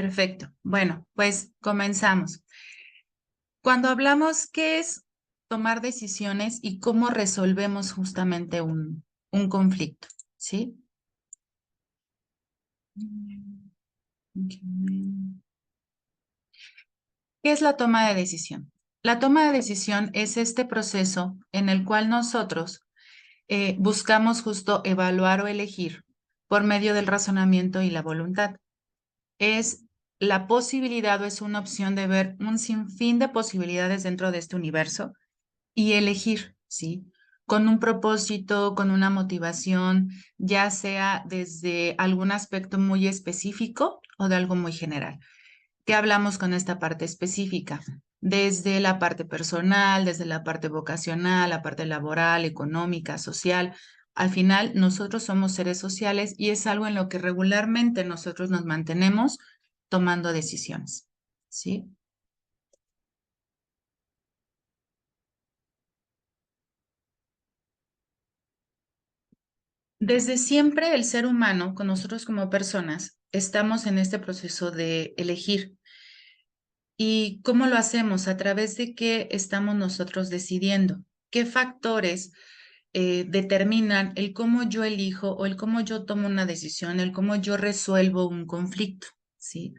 Perfecto. Bueno, pues comenzamos. Cuando hablamos qué es tomar decisiones y cómo resolvemos justamente un conflicto, ¿sí? ¿Qué es la toma de decisión? La toma de decisión es este proceso en el cual nosotros buscamos justo evaluar o elegir por medio del razonamiento y la voluntad. Es la posibilidad o es una opción de ver un sinfín de posibilidades dentro de este universo y elegir, ¿sí? Con un propósito, con una motivación, ya sea desde algún aspecto muy específico o de algo muy general. ¿Qué hablamos con esta parte específica? Desde la parte personal, desde la parte vocacional, la parte laboral, económica, social. Al final, nosotros somos seres sociales y es algo en lo que regularmente nosotros nos mantenemos tomando decisiones, ¿sí? Desde siempre el ser humano, con nosotros como personas, estamos en este proceso de elegir. ¿Y cómo lo hacemos? A través de qué estamos nosotros decidiendo. ¿Qué factores determinan el cómo yo elijo o el cómo yo tomo una decisión, el cómo yo resuelvo un conflicto? ¿Sí?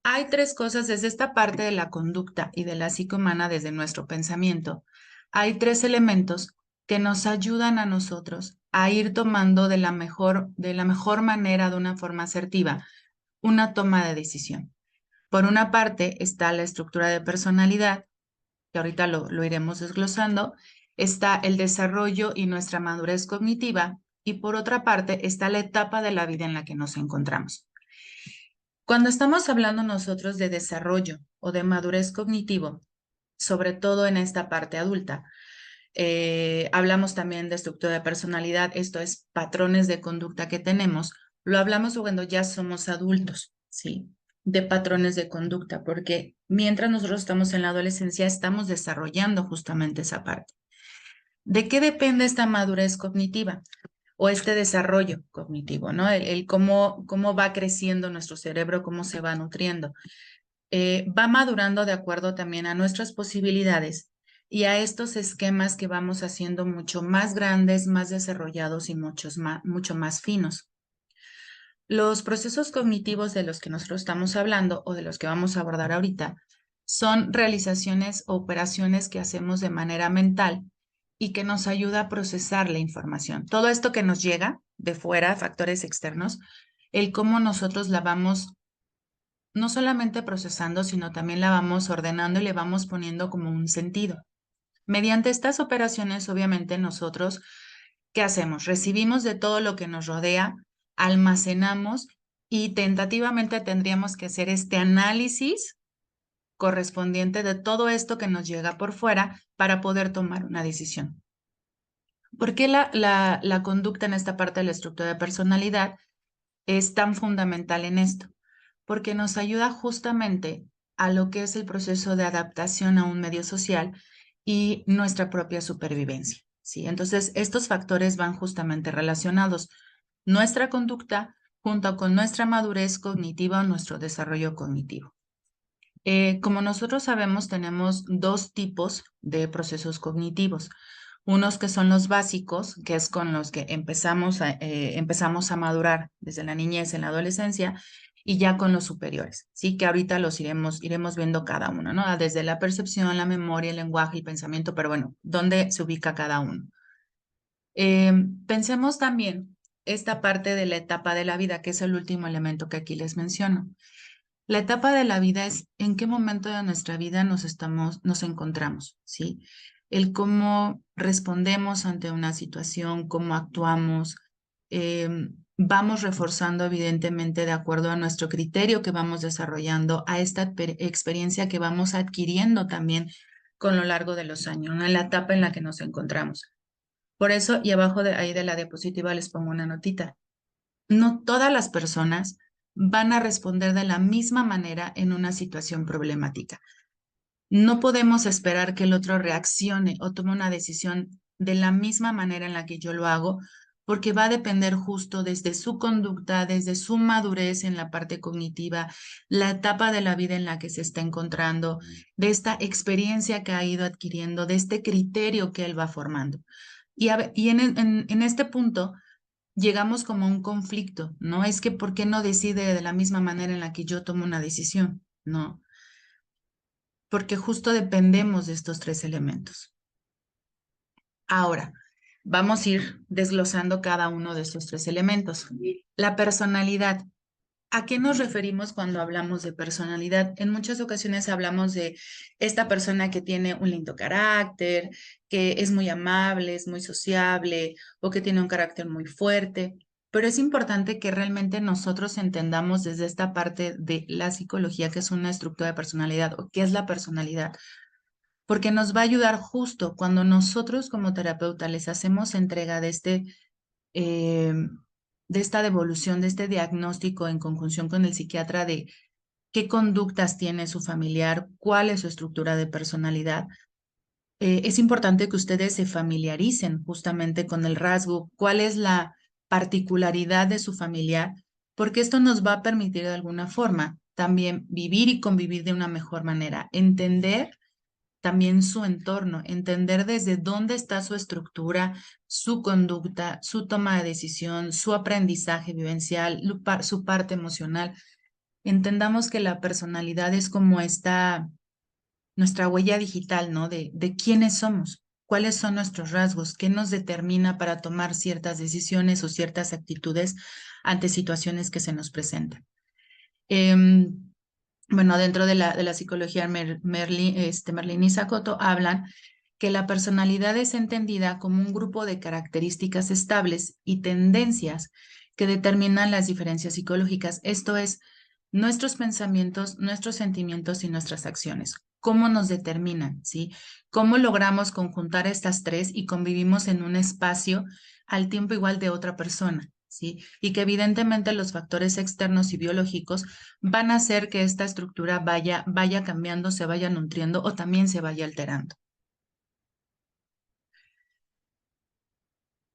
Hay tres cosas desde esta parte de la conducta y de la psique humana, desde nuestro pensamiento. Hay tres elementos que nos ayudan a nosotros a ir tomando de la mejor manera, de una forma asertiva, una toma de decisión. Por una parte está la estructura de personalidad, que ahorita lo iremos desglosando, está el desarrollo y nuestra madurez cognitiva, y por otra parte está la etapa de la vida en la que nos encontramos. Cuando estamos hablando nosotros de desarrollo o de madurez cognitivo, sobre todo en esta parte adulta, hablamos también de estructura de personalidad, esto es patrones de conducta que tenemos, lo hablamos cuando ya somos adultos, ¿sí? De patrones de conducta, porque mientras nosotros estamos en la adolescencia, estamos desarrollando justamente esa parte. ¿De qué depende esta madurez cognitiva o este desarrollo cognitivo, ¿no? El cómo va creciendo nuestro cerebro, cómo se va nutriendo. Va madurando de acuerdo también a nuestras posibilidades y a estos esquemas que vamos haciendo mucho más grandes, más desarrollados y mucho más finos. Los procesos cognitivos de los que nosotros estamos hablando o de los que vamos a abordar ahorita son realizaciones o operaciones que hacemos de manera mental y que nos ayuda a procesar la información. Todo esto que nos llega de fuera, factores externos, el cómo nosotros la vamos no solamente procesando, sino también la vamos ordenando y le vamos poniendo como un sentido. Mediante estas operaciones, obviamente, nosotros, ¿qué hacemos? Recibimos de todo lo que nos rodea, almacenamos y tentativamente tendríamos que hacer este análisis correspondiente de todo esto que nos llega por fuera para poder tomar una decisión. ¿Por qué la conducta en esta parte de la estructura de personalidad es tan fundamental en esto? Porque nos ayuda justamente a lo que es el proceso de adaptación a un medio social y nuestra propia supervivencia, ¿sí? Entonces, estos factores van justamente relacionados. Nuestra conducta junto con nuestra madurez cognitiva o nuestro desarrollo cognitivo. Como nosotros sabemos, tenemos dos tipos de procesos cognitivos. Unos que son los básicos, que es con los que empezamos a madurar desde la niñez en la adolescencia, y ya con los superiores, ¿sí? Que ahorita los iremos viendo cada uno, ¿no? Desde la percepción, la memoria, el lenguaje, el pensamiento, pero bueno, ¿dónde se ubica cada uno? Pensemos también esta parte de la etapa de la vida, que es el último elemento que aquí les menciono. La etapa de la vida es en qué momento de nuestra vida nos encontramos, ¿sí? El cómo respondemos ante una situación, cómo actuamos, vamos reforzando evidentemente de acuerdo a nuestro criterio que vamos desarrollando, a esta experiencia que vamos adquiriendo también con lo largo de los años, ¿no? En la etapa en la que nos encontramos. Por eso, y abajo de ahí de la diapositiva les pongo una notita. No todas las personas van a responder de la misma manera en una situación problemática. No podemos esperar que el otro reaccione o tome una decisión de la misma manera en la que yo lo hago, porque va a depender justo desde su conducta, desde su madurez en la parte cognitiva, la etapa de la vida en la que se está encontrando, de esta experiencia que ha ido adquiriendo, de este criterio que él va formando. Y en este punto llegamos como a un conflicto, ¿no? Es que ¿por qué no decide de la misma manera en la que yo tomo una decisión? No, porque justo dependemos de estos tres elementos. Ahora, vamos a ir desglosando cada uno de estos tres elementos. La personalidad. ¿A qué nos referimos cuando hablamos de personalidad? En muchas ocasiones hablamos de esta persona que tiene un lindo carácter, que es muy amable, es muy sociable o que tiene un carácter muy fuerte, pero es importante que realmente nosotros entendamos desde esta parte de la psicología que es una estructura de personalidad o qué es la personalidad, porque nos va a ayudar justo cuando nosotros como terapeuta les hacemos entrega eh, de esta devolución, de este diagnóstico en conjunción con el psiquiatra de qué conductas tiene su familiar, cuál es su estructura de personalidad. Es importante que ustedes se familiaricen justamente con el rasgo, cuál es la particularidad de su familiar, porque esto nos va a permitir de alguna forma también vivir y convivir de una mejor manera, entender también su entorno, entender desde dónde está su estructura, su conducta, su toma de decisión, su aprendizaje vivencial, su parte emocional. Entendamos que la personalidad es como nuestra huella digital, ¿no? De quiénes somos, cuáles son nuestros rasgos, qué nos determina para tomar ciertas decisiones o ciertas actitudes ante situaciones que se nos presentan. Em, bueno, dentro de la psicología Merlin y Sakoto hablan que la personalidad es entendida como un grupo de características estables y tendencias que determinan las diferencias psicológicas, esto es, nuestros pensamientos, nuestros sentimientos y nuestras acciones. ¿Cómo nos determinan? ¿Sí? ¿Cómo logramos conjuntar estas tres y convivimos en un espacio al tiempo igual de otra persona? ¿Sí? Y que evidentemente los factores externos y biológicos van a hacer que esta estructura vaya cambiando, se vaya nutriendo o también se vaya alterando.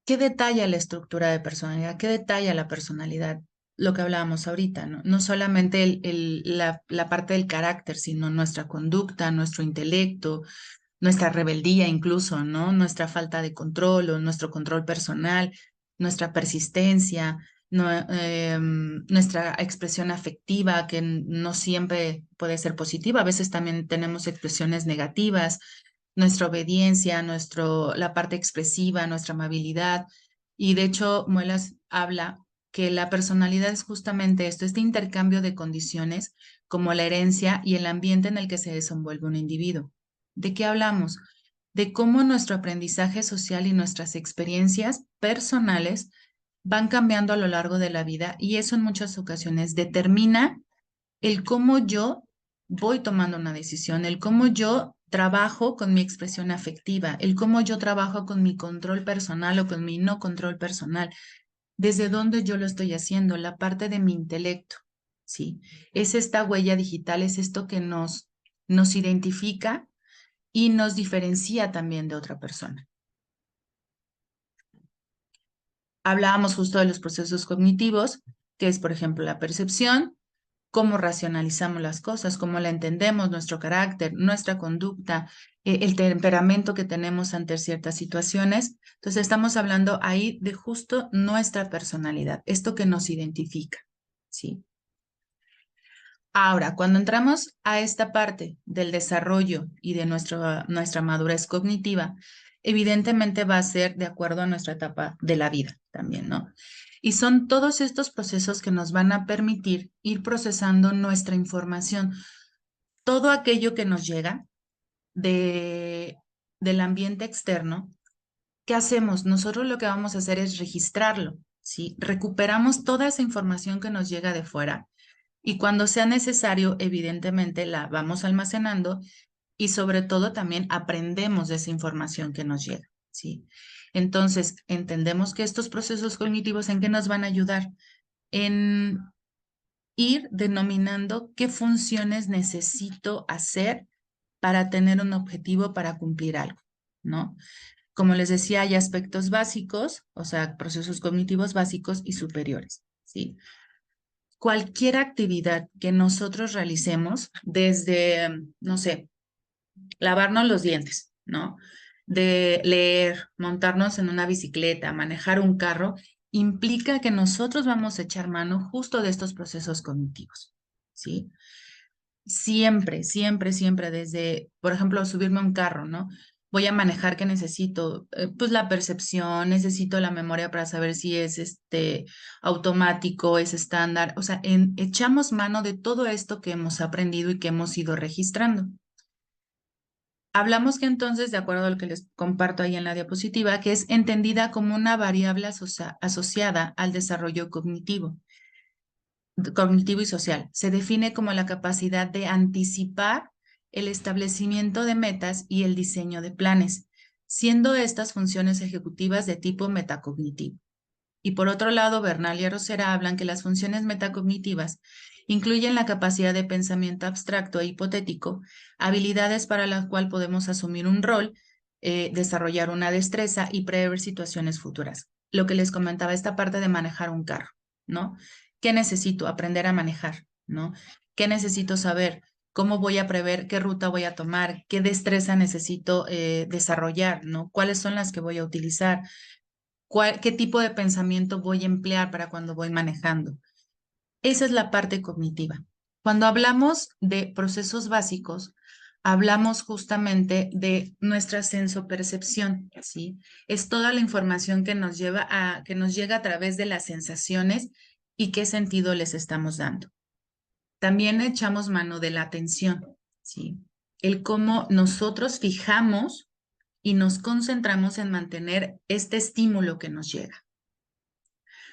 ¿Qué detalla la estructura de personalidad? ¿Qué detalla la personalidad? Lo que hablábamos ahorita, ¿no? No solamente la parte del carácter, sino nuestra conducta, nuestro intelecto, nuestra rebeldía incluso, ¿no? Nuestra falta de control o nuestro control personal, nuestra persistencia, nuestra expresión afectiva, que no siempre puede ser positiva, a veces también tenemos expresiones negativas, nuestra obediencia, la parte expresiva, nuestra amabilidad. Y de hecho, Muelas habla que la personalidad es justamente esto, este intercambio de condiciones como la herencia y el ambiente en el que se desenvuelve un individuo. ¿De qué hablamos? De cómo nuestro aprendizaje social y nuestras experiencias personales van cambiando a lo largo de la vida y eso en muchas ocasiones determina el cómo yo voy tomando una decisión, el cómo yo trabajo con mi expresión afectiva, el cómo yo trabajo con mi control personal o con mi no control personal, desde dónde yo lo estoy haciendo, la parte de mi intelecto, ¿sí? Es esta huella digital, es esto que nos identifica y nos diferencia también de otra persona. Hablábamos justo de los procesos cognitivos, que es, por ejemplo, la percepción, cómo racionalizamos las cosas, cómo la entendemos, nuestro carácter, nuestra conducta, el temperamento que tenemos ante ciertas situaciones. Entonces, estamos hablando ahí de justo nuestra personalidad, esto que nos identifica, ¿sí? Ahora, cuando entramos a esta parte del desarrollo y de nuestra madurez cognitiva, evidentemente va a ser de acuerdo a nuestra etapa de la vida también, ¿no? Y son todos estos procesos que nos van a permitir ir procesando nuestra información, todo aquello que nos llega de, del ambiente externo. ¿Qué hacemos? Nosotros lo que vamos a hacer es registrarlo, ¿sí? Recuperamos toda esa información que nos llega de fuera y cuando sea necesario, evidentemente la vamos almacenando y sobre todo también aprendemos de esa información que nos llega, ¿sí? Entonces, entendemos que estos procesos cognitivos, ¿en qué nos van a ayudar? En ir denominando qué funciones necesito hacer para tener un objetivo, para cumplir algo, ¿no? Como les decía, hay aspectos básicos, o sea, procesos cognitivos básicos y superiores, ¿sí? Cualquier actividad que nosotros realicemos, desde, no sé, lavarnos los dientes, ¿no? De leer, montarnos en una bicicleta, manejar un carro, implica que nosotros vamos a echar mano justo de estos procesos cognitivos, ¿sí? Siempre, siempre, siempre, desde, por ejemplo, subirme a un carro, ¿no? Voy a manejar que necesito, pues la percepción, necesito la memoria para saber si es automático, es estándar, o sea, echamos mano de todo esto que hemos aprendido y que hemos ido registrando. Hablamos que entonces, de acuerdo a lo que les comparto ahí en la diapositiva, que es entendida como una variable asociada al desarrollo cognitivo y social. Se define como la capacidad de anticipar el establecimiento de metas y el diseño de planes, siendo estas funciones ejecutivas de tipo metacognitivo. Y por otro lado, Bernal y Arrocera hablan que las funciones metacognitivas incluyen la capacidad de pensamiento abstracto e hipotético, habilidades para las cuales podemos asumir un rol, desarrollar una destreza y prever situaciones futuras. Lo que les comentaba, esta parte de manejar un carro, ¿no? ¿Qué necesito? Aprender a manejar, ¿no? ¿Qué necesito saber? ¿Cómo voy a prever qué ruta voy a tomar? ¿Qué destreza necesito desarrollar, ¿no? ¿Cuáles son las que voy a utilizar? ¿Qué tipo de pensamiento voy a emplear para cuando voy manejando? Esa es la parte cognitiva. Cuando hablamos de procesos básicos, hablamos justamente de nuestra sensopercepción, ¿sí? Es toda la información que nos llega a través de las sensaciones y qué sentido les estamos dando. También echamos mano de la atención, ¿sí? El cómo nosotros fijamos y nos concentramos en mantener este estímulo que nos llega.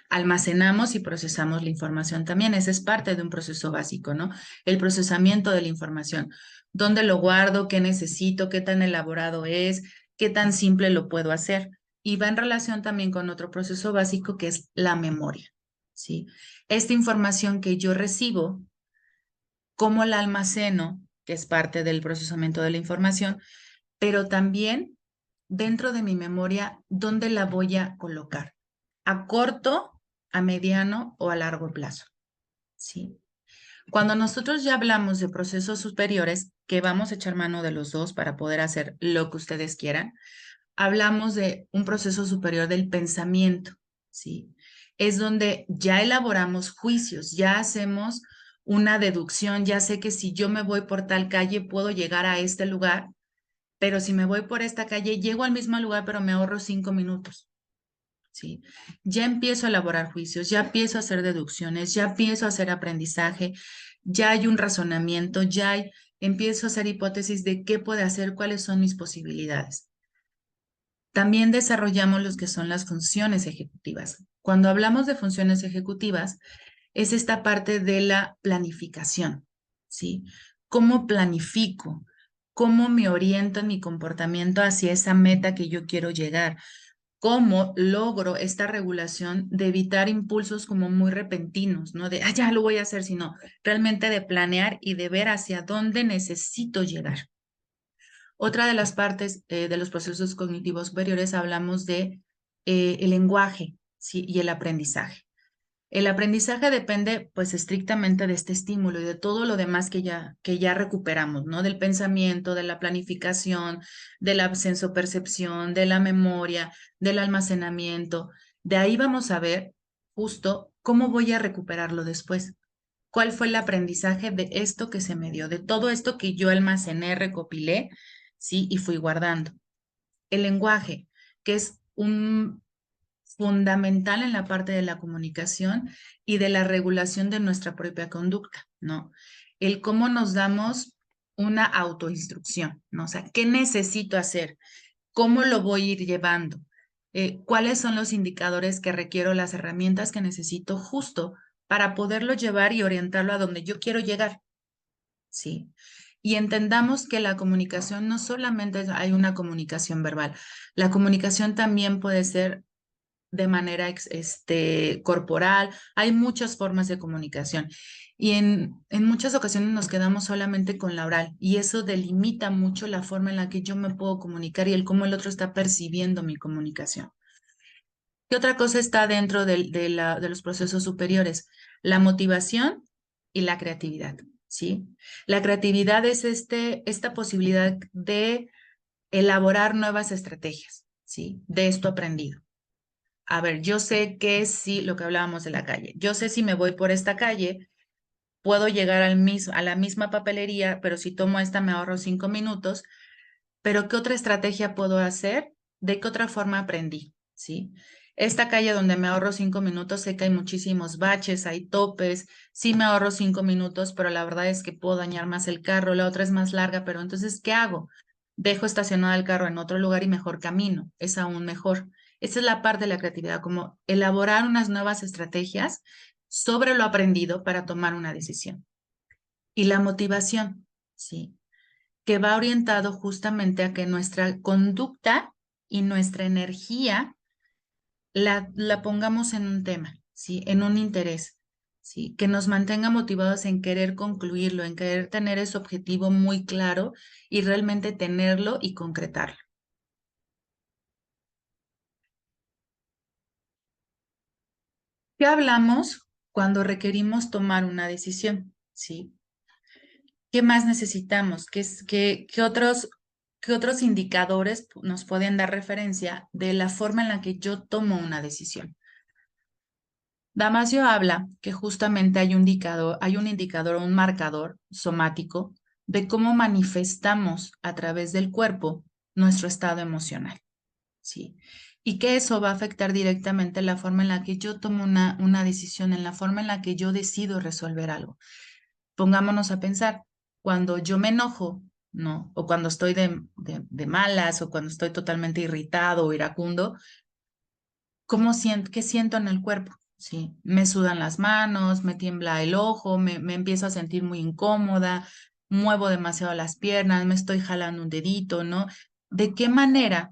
Almacenamos y procesamos la información también. Ese es parte de un proceso básico, ¿no? El procesamiento de la información. ¿Dónde lo guardo? ¿Qué necesito? ¿Qué tan elaborado es? ¿Qué tan simple lo puedo hacer? Y va en relación también con otro proceso básico que es la memoria, ¿sí? Esta información que yo recibo, ¿cómo la almaceno? Que es parte del procesamiento de la información, pero también dentro de mi memoria, ¿dónde la voy a colocar? ¿A corto, a mediano o a largo plazo? ¿Sí? Cuando nosotros ya hablamos de procesos superiores, que vamos a echar mano de los dos para poder hacer lo que ustedes quieran, hablamos de un proceso superior del pensamiento, ¿sí? Es donde ya elaboramos juicios, ya hacemos una deducción, ya sé que si yo me voy por tal calle puedo llegar a este lugar, pero si me voy por esta calle llego al mismo lugar, pero me ahorro 5 minutos. ¿Sí? Ya empiezo a elaborar juicios, ya empiezo a hacer deducciones, ya empiezo a hacer aprendizaje, ya hay un razonamiento, empiezo a hacer hipótesis de qué puede hacer, cuáles son mis posibilidades. También desarrollamos los que son las funciones ejecutivas. Cuando hablamos de funciones ejecutivas, es esta parte de la planificación, ¿sí? ¿Cómo planifico? ¿Cómo me oriento en mi comportamiento hacia esa meta que yo quiero llegar? ¿Cómo logro esta regulación de evitar impulsos como muy repentinos, ¿no? De, ya lo voy a hacer, sino realmente de planear y de ver hacia dónde necesito llegar. Otra de las partes de los procesos cognitivos superiores hablamos de el lenguaje, ¿sí? Y el aprendizaje. El aprendizaje depende pues estrictamente de este estímulo y de todo lo demás que ya recuperamos, ¿no? Del pensamiento, de la planificación, de la sensopercepción, de la memoria, del almacenamiento. De ahí vamos a ver justo cómo voy a recuperarlo después. ¿Cuál fue el aprendizaje de esto que se me dio, de todo esto que yo almacené, recopilé, ¿sí? Y fui guardando. El lenguaje, que es un fundamental en la parte de la comunicación y de la regulación de nuestra propia conducta, ¿no? El cómo nos damos una autoinstrucción, ¿no? O sea, ¿qué necesito hacer? ¿Cómo lo voy a ir llevando? ¿Cuáles son los indicadores que requiero, las herramientas que necesito justo para poderlo llevar y orientarlo a donde yo quiero llegar? ¿Sí? Y entendamos que la comunicación no solamente hay una comunicación verbal, la comunicación también puede ser de manera corporal. Hay muchas formas de comunicación. Y en muchas ocasiones nos quedamos solamente con la oral y eso delimita mucho la forma en la que yo me puedo comunicar y el cómo el otro está percibiendo mi comunicación. ¿Qué otra cosa está dentro de los procesos superiores? La motivación y la creatividad, ¿sí? La creatividad es esta posibilidad de elaborar nuevas estrategias, ¿sí? De esto aprendido. A ver, yo sé que si lo que hablábamos de la calle, yo sé si me voy por esta calle, puedo llegar a la misma papelería, pero si tomo esta me ahorro 5 minutos, pero ¿qué otra estrategia puedo hacer? ¿De qué otra forma aprendí? ¿Sí? Esta calle donde me ahorro 5 minutos, sé que hay muchísimos baches, hay topes, sí me ahorro 5 minutos, pero la verdad es que puedo dañar más el carro, la otra es más larga, pero entonces, ¿qué hago? Dejo estacionado el carro en otro lugar y mejor camino, es aún mejor. Esa es la parte de la creatividad, como elaborar unas nuevas estrategias sobre lo aprendido para tomar una decisión. Y la motivación, ¿sí? Que va orientado justamente a que nuestra conducta y nuestra energía la pongamos en un tema, ¿sí? En un interés, ¿sí? Que nos mantenga motivados en querer concluirlo, en querer tener ese objetivo muy claro y realmente tenerlo y concretarlo. ¿Qué hablamos cuando requerimos tomar una decisión? ¿Sí? ¿Qué más necesitamos? ¿Qué otros indicadores nos pueden dar referencia de la forma en la que yo tomo una decisión? Damasio habla que justamente hay un indicador, un marcador somático de cómo manifestamos a través del cuerpo nuestro estado emocional, ¿sí? Y que eso va a afectar directamente la forma en la que yo tomo una decisión, en la forma en la que yo decido resolver algo. Pongámonos a pensar, cuando yo me enojo, ¿no? O cuando estoy de malas o cuando estoy totalmente irritado o iracundo, qué siento en el cuerpo? Sí, me sudan las manos, me tiembla el ojo, me empiezo a sentir muy incómoda, muevo demasiado las piernas, me estoy jalando un dedito, ¿no? ¿De qué manera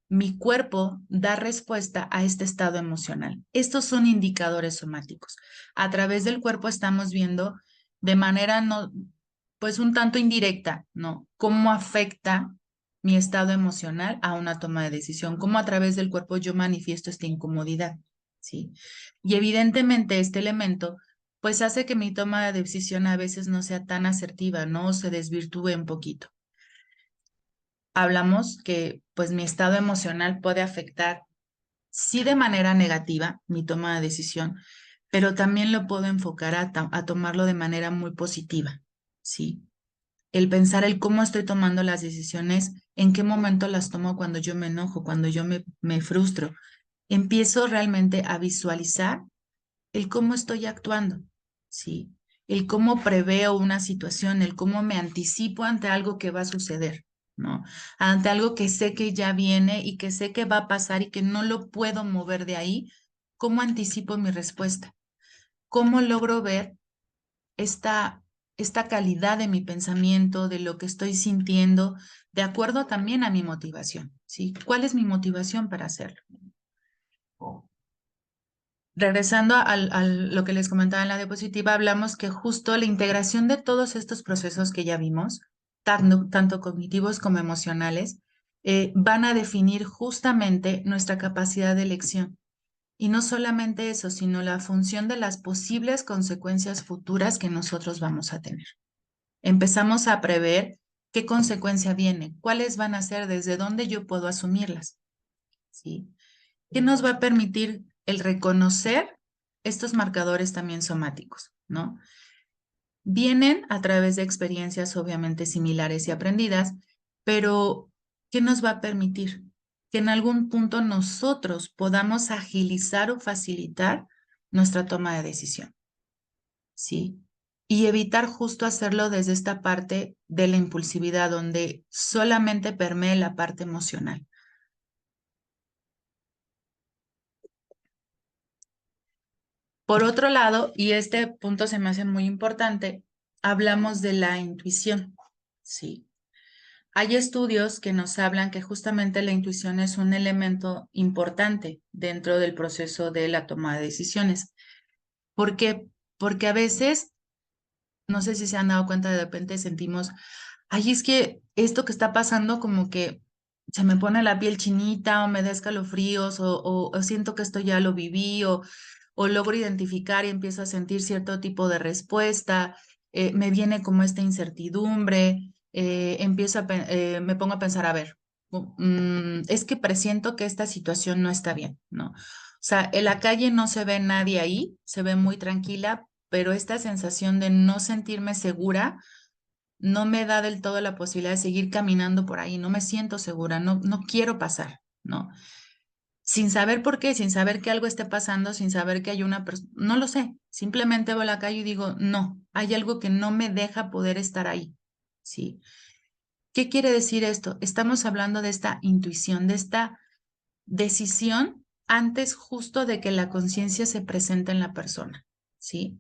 mi cuerpo da respuesta a este estado emocional? Estos son indicadores somáticos. A través del cuerpo estamos viendo de manera no, pues un tanto indirecta, ¿no? Cómo afecta mi estado emocional a una toma de decisión, cómo a través del cuerpo yo manifiesto esta incomodidad, ¿sí? Y evidentemente este elemento, pues hace que mi toma de decisión a veces no sea tan asertiva, ¿no? O se desvirtúe un poquito. Hablamos que pues mi estado emocional puede afectar, sí de manera negativa, mi toma de decisión, pero también lo puedo enfocar a tomarlo de manera muy positiva, ¿sí? El pensar el cómo estoy tomando las decisiones, en qué momento las tomo cuando yo me enojo, cuando yo me frustro. Empiezo realmente a visualizar el cómo estoy actuando, ¿sí? El cómo preveo una situación, el cómo me anticipo ante algo que va a suceder, ¿no? Ante algo que sé que ya viene y que sé que va a pasar y que no lo puedo mover de ahí, ¿cómo anticipo mi respuesta? ¿Cómo logro ver esta, esta calidad de mi pensamiento, de lo que estoy sintiendo, de acuerdo también a mi motivación, ¿sí? ¿Cuál es mi motivación para hacerlo? Regresando a lo que les comentaba en la diapositiva, hablamos que justo la integración de todos estos procesos que ya vimos, tanto cognitivos como emocionales, van a definir justamente nuestra capacidad de elección. Y no solamente eso, sino la función de las posibles consecuencias futuras que nosotros vamos a tener. Empezamos a prever qué consecuencia viene, cuáles van a ser, desde dónde yo puedo asumirlas, ¿sí? ¿Qué nos va a permitir el reconocer estos marcadores también somáticos, ¿no? Vienen a través de experiencias obviamente similares y aprendidas, pero ¿qué nos va a permitir? Que en algún punto nosotros podamos agilizar o facilitar nuestra toma de decisión, ¿sí? Y evitar justo hacerlo desde esta parte de la impulsividad, donde solamente permee la parte emocional. Por otro lado, y este punto se me hace muy importante, hablamos de la intuición, ¿sí? Hay estudios que nos hablan que justamente la intuición es un elemento importante dentro del proceso de la toma de decisiones. ¿Por qué? Porque a veces, no sé si se han dado cuenta, de repente sentimos, ay, es que esto que está pasando como que se me pone la piel chinita o me da escalofríos o siento que esto ya lo viví o logro identificar y empiezo a sentir cierto tipo de respuesta, me viene como esta incertidumbre, me pongo a pensar, a ver, es que presiento que esta situación no está bien, ¿no? O sea, en la calle no se ve nadie ahí, se ve muy tranquila, pero esta sensación de no sentirme segura no me da del todo la posibilidad de seguir caminando por ahí, no me siento segura, no quiero pasar, ¿no? Sin saber por qué, sin saber que algo esté pasando, sin saber que hay una persona, no lo sé, simplemente voy a la calle y digo, no, hay algo que no me deja poder estar ahí, ¿sí? ¿Qué quiere decir esto? Estamos hablando de esta intuición, de esta decisión antes justo de que la conciencia se presente en la persona, ¿sí?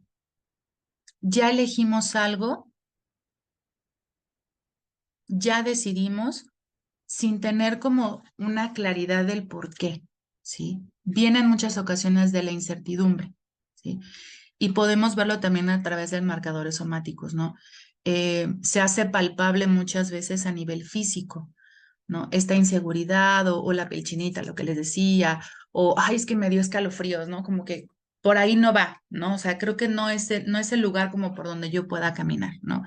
Ya elegimos algo, ya decidimos sin tener como una claridad del por qué, ¿sí? Viene en muchas ocasiones de la incertidumbre, ¿sí? Y podemos verlo también a través de marcadores somáticos, ¿no? Se hace palpable muchas veces a nivel físico, ¿no? Esta inseguridad o la piel chinita, lo que les decía, o, ay, es que me dio escalofríos, ¿no? Como que por ahí no va, ¿no? O sea, creo que no es el lugar como por donde yo pueda caminar, ¿no?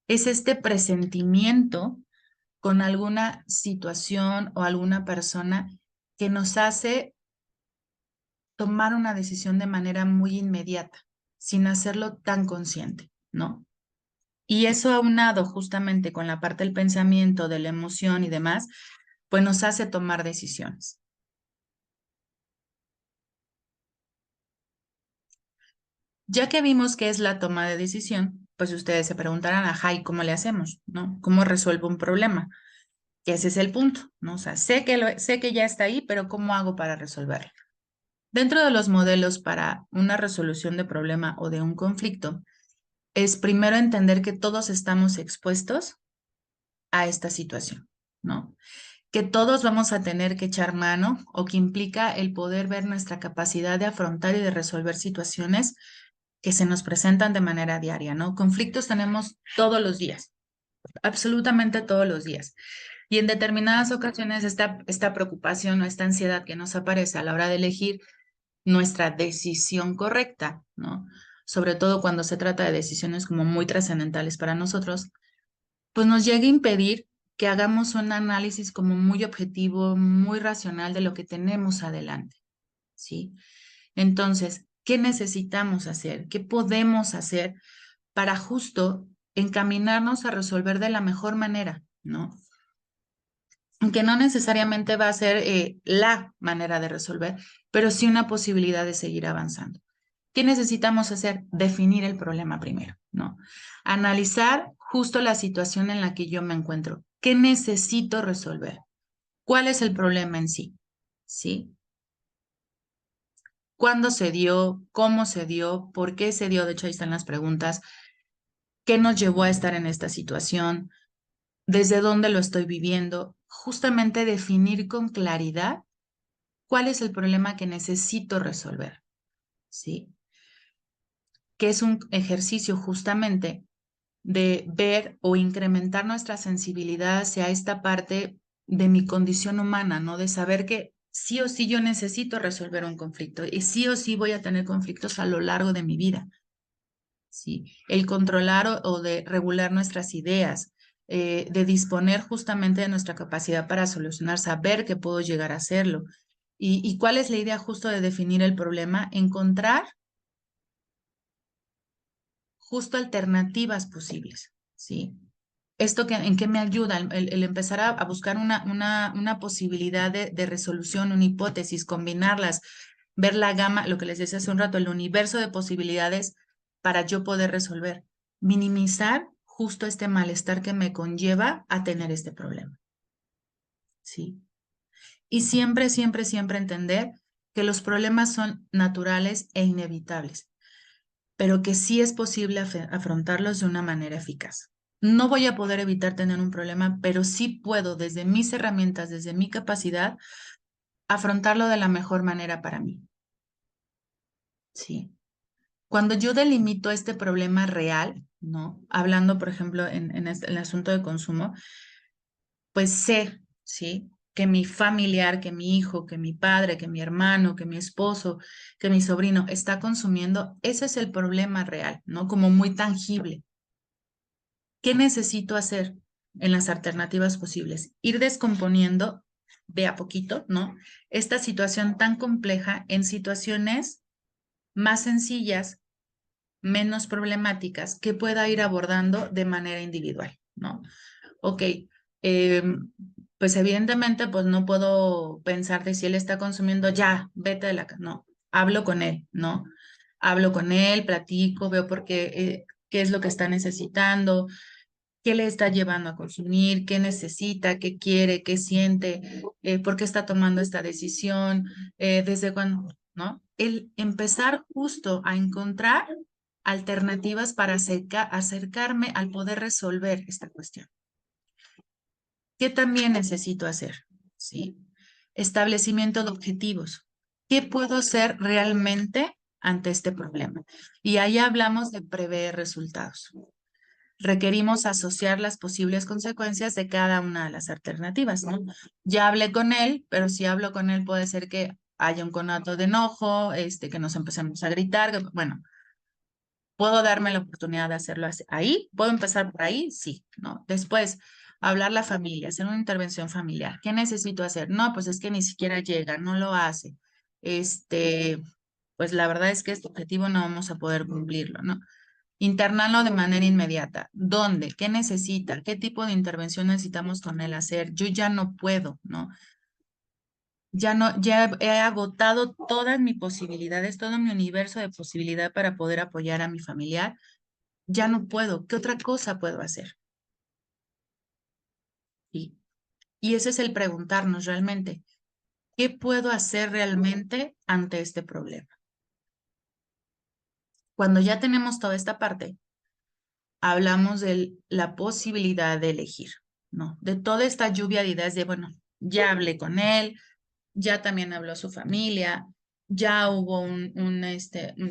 Es este presentimiento con alguna situación o alguna persona que nos hace tomar una decisión de manera muy inmediata, sin hacerlo tan consciente, ¿no? Y eso aunado justamente con la parte del pensamiento, de la emoción y demás, pues nos hace tomar decisiones. Ya que vimos qué es la toma de decisión, pues ustedes se preguntarán, ajá, ¿y cómo le hacemos? ¿No? ¿Cómo resuelvo un problema? Que ese es el punto, ¿no? O sea, sé que ya está ahí, pero ¿cómo hago para resolverlo? Dentro de los modelos para una resolución de problema o de un conflicto, es primero entender que todos estamos expuestos a esta situación, ¿no? Que todos vamos a tener que echar mano o que implica el poder ver nuestra capacidad de afrontar y de resolver situaciones que se nos presentan de manera diaria, ¿no? Conflictos tenemos todos los días, absolutamente todos los días. Y en determinadas ocasiones esta preocupación o esta ansiedad que nos aparece a la hora de elegir nuestra decisión correcta, ¿no? Sobre todo cuando se trata de decisiones como muy trascendentales para nosotros, pues nos llega a impedir que hagamos un análisis como muy objetivo, muy racional de lo que tenemos adelante, ¿sí? Entonces, ¿qué necesitamos hacer? ¿Qué podemos hacer para justo encaminarnos a resolver de la mejor manera, ¿no? Que no necesariamente va a ser la manera de resolver, pero sí una posibilidad de seguir avanzando. ¿Qué necesitamos hacer? Definir el problema primero, ¿no? Analizar justo la situación en la que yo me encuentro. ¿Qué necesito resolver? ¿Cuál es el problema en sí? ¿Sí? ¿Cuándo se dio? ¿Cómo se dio? ¿Por qué se dio? De hecho, ahí están las preguntas. ¿Qué nos llevó a estar en esta situación? ¿Desde dónde lo estoy viviendo? Justamente definir con claridad cuál es el problema que necesito resolver, ¿sí? Que es un ejercicio justamente de ver o incrementar nuestra sensibilidad hacia esta parte de mi condición humana, ¿no? De saber que sí o sí yo necesito resolver un conflicto y sí o sí voy a tener conflictos a lo largo de mi vida, ¿sí? El controlar o de regular nuestras ideas, de disponer justamente de nuestra capacidad para solucionar, saber que puedo llegar a hacerlo. Y cuál es la idea justo de definir el problema? Encontrar justo alternativas posibles, ¿sí? ¿Esto en qué me ayuda? El empezar a buscar una posibilidad de resolución, una hipótesis, combinarlas, ver la gama, lo que les decía hace un rato, el universo de posibilidades para yo poder resolver, minimizar justo este malestar que me conlleva a tener este problema, ¿sí? Y siempre, siempre, siempre entender que los problemas son naturales e inevitables, pero que sí es posible afrontarlos de una manera eficaz. No voy a poder evitar tener un problema, pero sí puedo, desde mis herramientas, desde mi capacidad, afrontarlo de la mejor manera para mí. Sí. Cuando yo delimito este problema real, ¿no? Hablando, por ejemplo, en el asunto de consumo, pues sé, ¿sí? Que mi familiar, que mi hijo, que mi padre, que mi hermano, que mi esposo, que mi sobrino está consumiendo, ese es el problema real, ¿no? Como muy tangible. ¿Qué necesito hacer en las alternativas posibles? Ir descomponiendo de a poquito, ¿no? Esta situación tan compleja en situaciones más sencillas, menos problemáticas, que pueda ir abordando de manera individual, ¿no? Ok, pues evidentemente, pues no puedo pensar de si él está consumiendo, ya, vete de la casa, no, hablo con él, ¿no? Hablo con él, platico, veo por qué, qué es lo que está necesitando, qué le está llevando a consumir, qué necesita, qué quiere, qué siente, por qué está tomando esta decisión, desde cuándo, ¿no? El empezar justo a encontrar alternativas para acercarme al poder resolver esta cuestión. ¿Qué también necesito hacer? ¿Sí? Establecimiento de objetivos. ¿Qué puedo hacer realmente ante este problema? Y ahí hablamos de prever resultados. Requerimos asociar las posibles consecuencias de cada una de las alternativas, ¿no? Ya hablé con él, pero si hablo con él puede ser que haya un conato de enojo, que nos empecemos a gritar, bueno, ¿puedo darme la oportunidad de hacerlo ahí? ¿Puedo empezar por ahí? Sí, ¿no? Después, hablar la familia, hacer una intervención familiar. ¿Qué necesito hacer? No, pues es que ni siquiera llega, no lo hace. Este, pues la verdad es que este objetivo no vamos a poder cumplirlo, ¿no? Internarlo de manera inmediata. ¿Dónde? ¿Qué necesita? ¿Qué tipo de intervención necesitamos con él hacer? Yo ya no puedo, ¿no? Ya no, ya he agotado todas mis posibilidades, todo mi universo de posibilidad para poder apoyar a mi familiar. Ya no puedo. ¿Qué otra cosa puedo hacer? Y, y ese es el preguntarnos realmente, ¿qué puedo hacer realmente ante este problema? Cuando ya tenemos toda esta parte, hablamos de la posibilidad de elegir, ¿no? De toda esta lluvia de ideas de, bueno, ya hablé con él, ya también habló su familia, ya hubo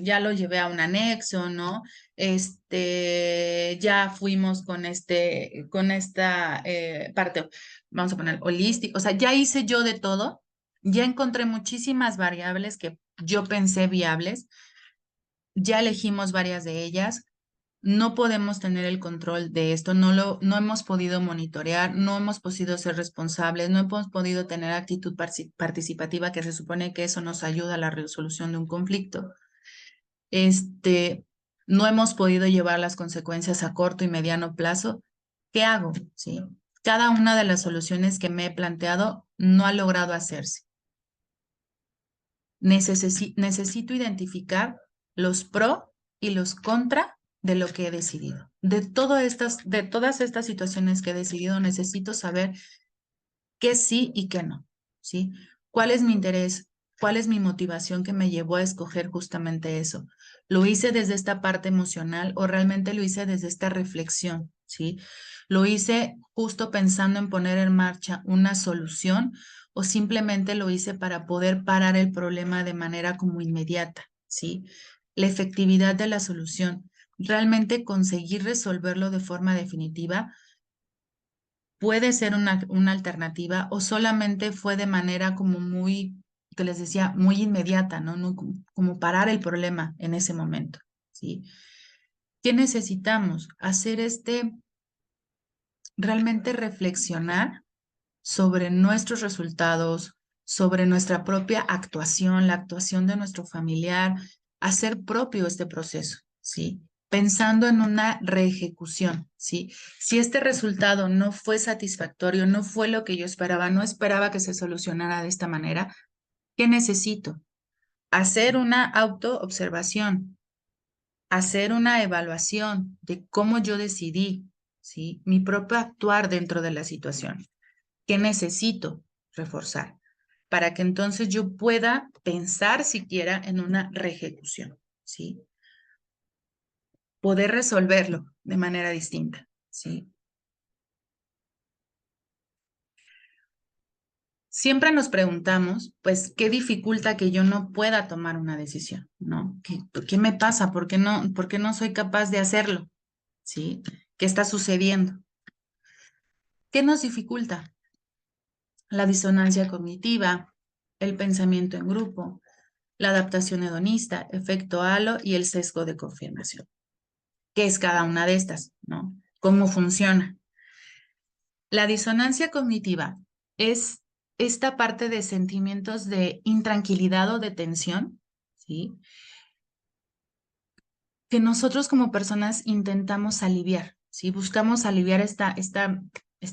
ya lo llevé a un anexo, ¿no? Ya fuimos con esta parte, vamos a poner holística, o sea, ya hice yo de todo, ya encontré muchísimas variables que yo pensé viables, ya elegimos varias de ellas. No podemos tener el control de esto, no hemos podido monitorear, no hemos podido ser responsables, no hemos podido tener actitud participativa, que se supone que eso nos ayuda a la resolución de un conflicto. Este, no hemos podido llevar las consecuencias a corto y mediano plazo. ¿Qué hago? ¿Sí? Cada una de las soluciones que me he planteado no ha logrado hacerse. Necesito identificar los pro y los contra de lo que he decidido. De todas estas situaciones que he decidido, necesito saber qué sí y qué no, ¿sí? ¿Cuál es mi interés? ¿Cuál es mi motivación que me llevó a escoger justamente eso? ¿Lo hice desde esta parte emocional o realmente lo hice desde esta reflexión, ¿sí? ¿Lo hice justo pensando en poner en marcha una solución o simplemente lo hice para poder parar el problema de manera como inmediata, ¿sí? La efectividad de la solución, realmente conseguir resolverlo de forma definitiva puede ser una alternativa o solamente fue de manera como muy, que les decía, muy inmediata, ¿no? No como parar el problema en ese momento, ¿sí? ¿Qué necesitamos? Hacer realmente reflexionar sobre nuestros resultados, sobre nuestra propia actuación, la actuación de nuestro familiar, hacer propio este proceso, ¿sí? Pensando en una reejecución, ¿sí? Si este resultado no fue satisfactorio, no fue lo que yo esperaba, no esperaba que se solucionara de esta manera, ¿qué necesito? Hacer una autoobservación, hacer una evaluación de cómo yo decidí, ¿sí? Mi propio actuar dentro de la situación. ¿Qué necesito reforzar? Para que entonces yo pueda pensar siquiera en una reejecución, ¿sí? Poder resolverlo de manera distinta. ¿sí? Siempre nos preguntamos, pues, ¿qué dificulta que yo no pueda tomar una decisión? ¿No? ¿Qué me pasa? Por qué no soy capaz de hacerlo? ¿Sí? ¿Qué está sucediendo? ¿Qué nos dificulta? La disonancia cognitiva, el pensamiento en grupo, la adaptación hedonista, efecto halo y el sesgo de confirmación. ¿Qué es cada una de estas? ¿No? ¿Cómo funciona? La disonancia cognitiva es esta parte de sentimientos de intranquilidad o de tensión, ¿sí? Que nosotros como personas intentamos aliviar, ¿sí? Buscamos aliviar esta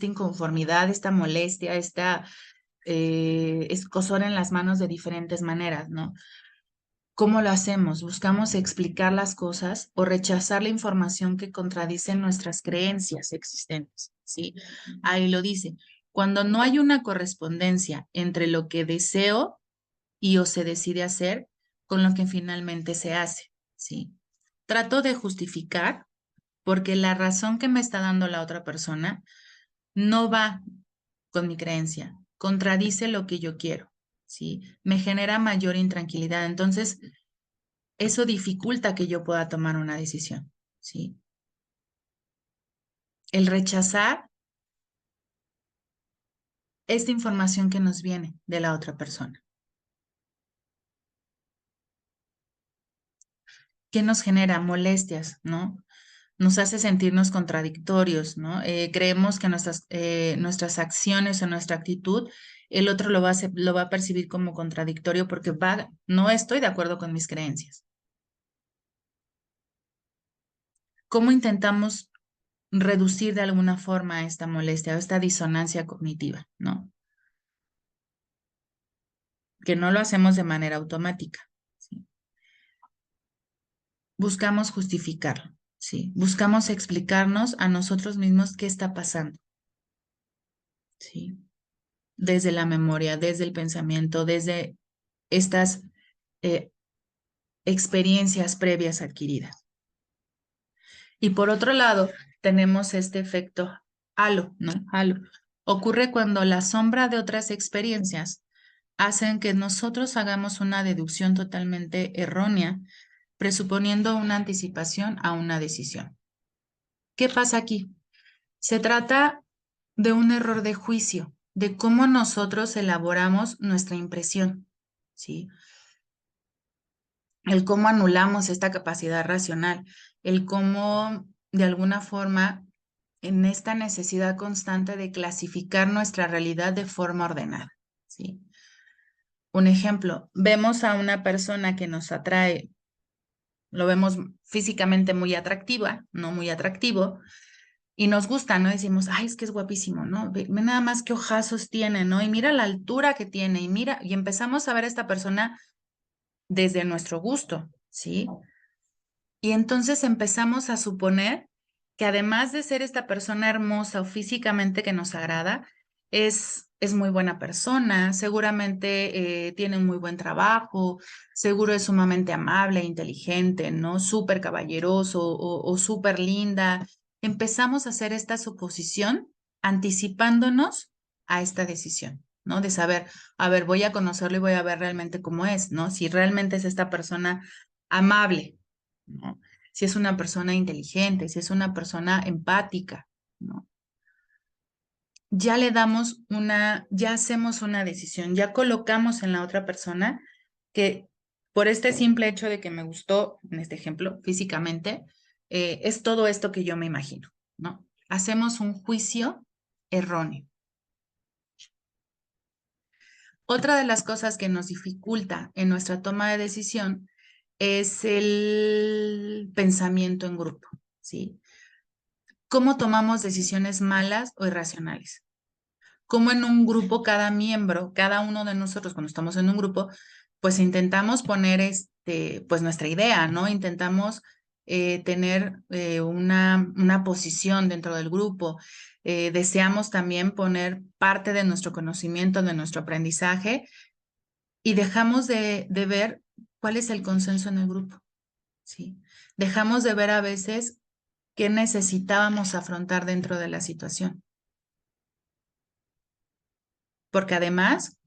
inconformidad, esta molestia, esta escozor en las manos de diferentes maneras, ¿no? ¿Cómo lo hacemos? Buscamos explicar las cosas o rechazar la información que contradice nuestras creencias existentes, ¿sí? Ahí lo dice. Cuando no hay una correspondencia entre lo que deseo y o se decide hacer con lo que finalmente se hace, ¿sí? Trato de justificar porque la razón que me está dando la otra persona no va con mi creencia, contradice lo que yo quiero, ¿sí? Me genera mayor intranquilidad. Entonces, eso dificulta que yo pueda tomar una decisión, ¿sí? El rechazar esta información que nos viene de la otra persona. ¿Qué nos genera? Molestias, ¿no? Nos hace sentirnos contradictorios, ¿no? Creemos que nuestras acciones o nuestra actitud, el otro lo va a percibir como contradictorio porque no estoy de acuerdo con mis creencias. ¿Cómo intentamos reducir de alguna forma esta molestia o esta disonancia cognitiva, ¿no? Que no lo hacemos de manera automática, ¿sí? Buscamos justificarlo, ¿sí? Buscamos explicarnos a nosotros mismos qué está pasando, ¿sí? Desde la memoria, desde el pensamiento, desde estas eh, experiencias previas adquiridas. Y por otro lado, tenemos este efecto halo, ¿no? Halo. Ocurre cuando la sombra de otras experiencias hacen que nosotros hagamos una deducción totalmente errónea, presuponiendo una anticipación a una decisión. ¿Qué pasa aquí? Se trata de un error de juicio, de cómo nosotros elaboramos nuestra impresión, ¿sí? El cómo anulamos esta capacidad racional, el cómo de alguna forma en esta necesidad constante de clasificar nuestra realidad de forma ordenada, ¿sí? Un ejemplo, vemos a una persona que nos atrae, lo vemos físicamente muy atractiva, no muy atractivo, y nos gusta, ¿no? Decimos, ay, es que es guapísimo, ¿no? Ve nada más qué ojazos tiene, ¿no? Y mira la altura que tiene, y mira, y empezamos a ver a esta persona desde nuestro gusto, ¿sí? Y entonces empezamos a suponer que además de ser esta persona hermosa o físicamente que nos agrada, es muy buena persona, seguramente tiene un muy buen trabajo, seguro es sumamente amable, inteligente, ¿no? Súper caballeroso o súper linda. Empezamos a hacer esta suposición anticipándonos a esta decisión, ¿no? De saber, a ver, voy a conocerlo y voy a ver realmente cómo es, ¿no? Si realmente es esta persona amable, ¿no? Si es una persona inteligente, si es una persona empática, ¿no? Ya hacemos una decisión, ya colocamos en la otra persona que por este simple hecho de que me gustó, en este ejemplo, físicamente, es todo esto que yo me imagino, ¿no? Hacemos un juicio erróneo. Otra de las cosas que nos dificulta en nuestra toma de decisión es el pensamiento en grupo, ¿sí? ¿Cómo tomamos decisiones malas o irracionales? Cómo en un grupo cada miembro, cada uno de nosotros cuando estamos en un grupo, pues intentamos poner pues nuestra idea, ¿no? Intentamos tener una posición dentro del grupo. Deseamos también poner parte de nuestro conocimiento, de nuestro aprendizaje y dejamos de ver cuál es el consenso en el grupo, ¿sí? Dejamos de ver a veces qué necesitábamos afrontar dentro de la situación. Porque además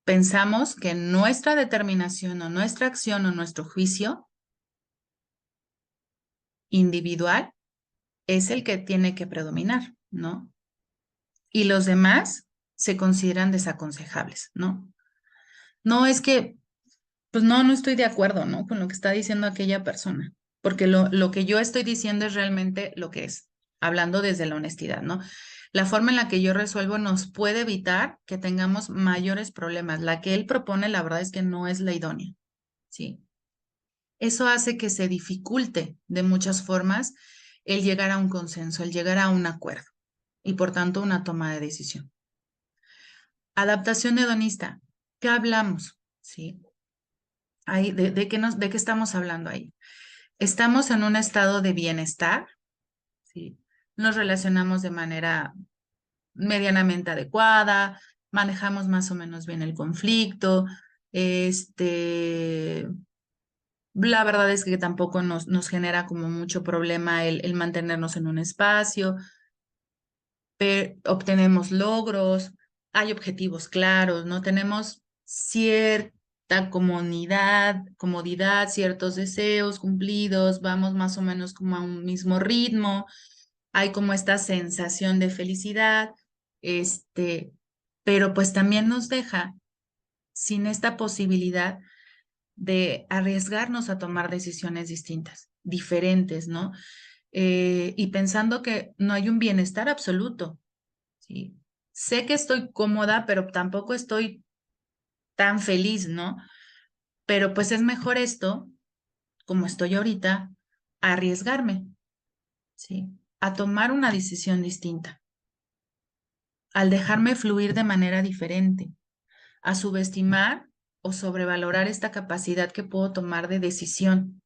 pensamos que nuestra determinación o nuestra acción o nuestro juicio individual es el que tiene que predominar, ¿no? Y los demás se consideran desaconsejables, ¿no? No es que, pues no estoy de acuerdo, ¿no? Con lo que está diciendo aquella persona, porque lo que yo estoy diciendo es realmente lo que es, hablando desde la honestidad, ¿no? La forma en la que yo resuelvo nos puede evitar que tengamos mayores problemas. La que él propone, la verdad es que no es la idónea, ¿sí? Eso hace que se dificulte de muchas formas el llegar a un consenso, el llegar a un acuerdo y por tanto una toma de decisión. Adaptación hedonista. ¿Qué hablamos? ¿Sí? Ahí, ¿de qué estamos hablando ahí? Estamos en un estado de bienestar, ¿sí? Nos relacionamos de manera medianamente adecuada, manejamos más o menos bien el conflicto, este, la verdad es que tampoco nos genera como mucho problema el mantenernos en un espacio, obtenemos logros, hay objetivos claros, ¿no? Tenemos cierta comodidad, ciertos deseos cumplidos, vamos más o menos como a un mismo ritmo, hay como esta sensación de felicidad, este, pero pues también nos deja sin esta posibilidad de arriesgarnos a tomar decisiones distintas, diferentes, ¿no? Y pensando que no hay un bienestar absoluto, ¿sí? Sé que estoy cómoda, pero tampoco estoy tan feliz, ¿no? Pero pues es mejor esto, como estoy ahorita, a arriesgarme, ¿sí? A tomar una decisión distinta, al dejarme fluir de manera diferente, a subestimar o sobrevalorar esta capacidad que puedo tomar de decisión,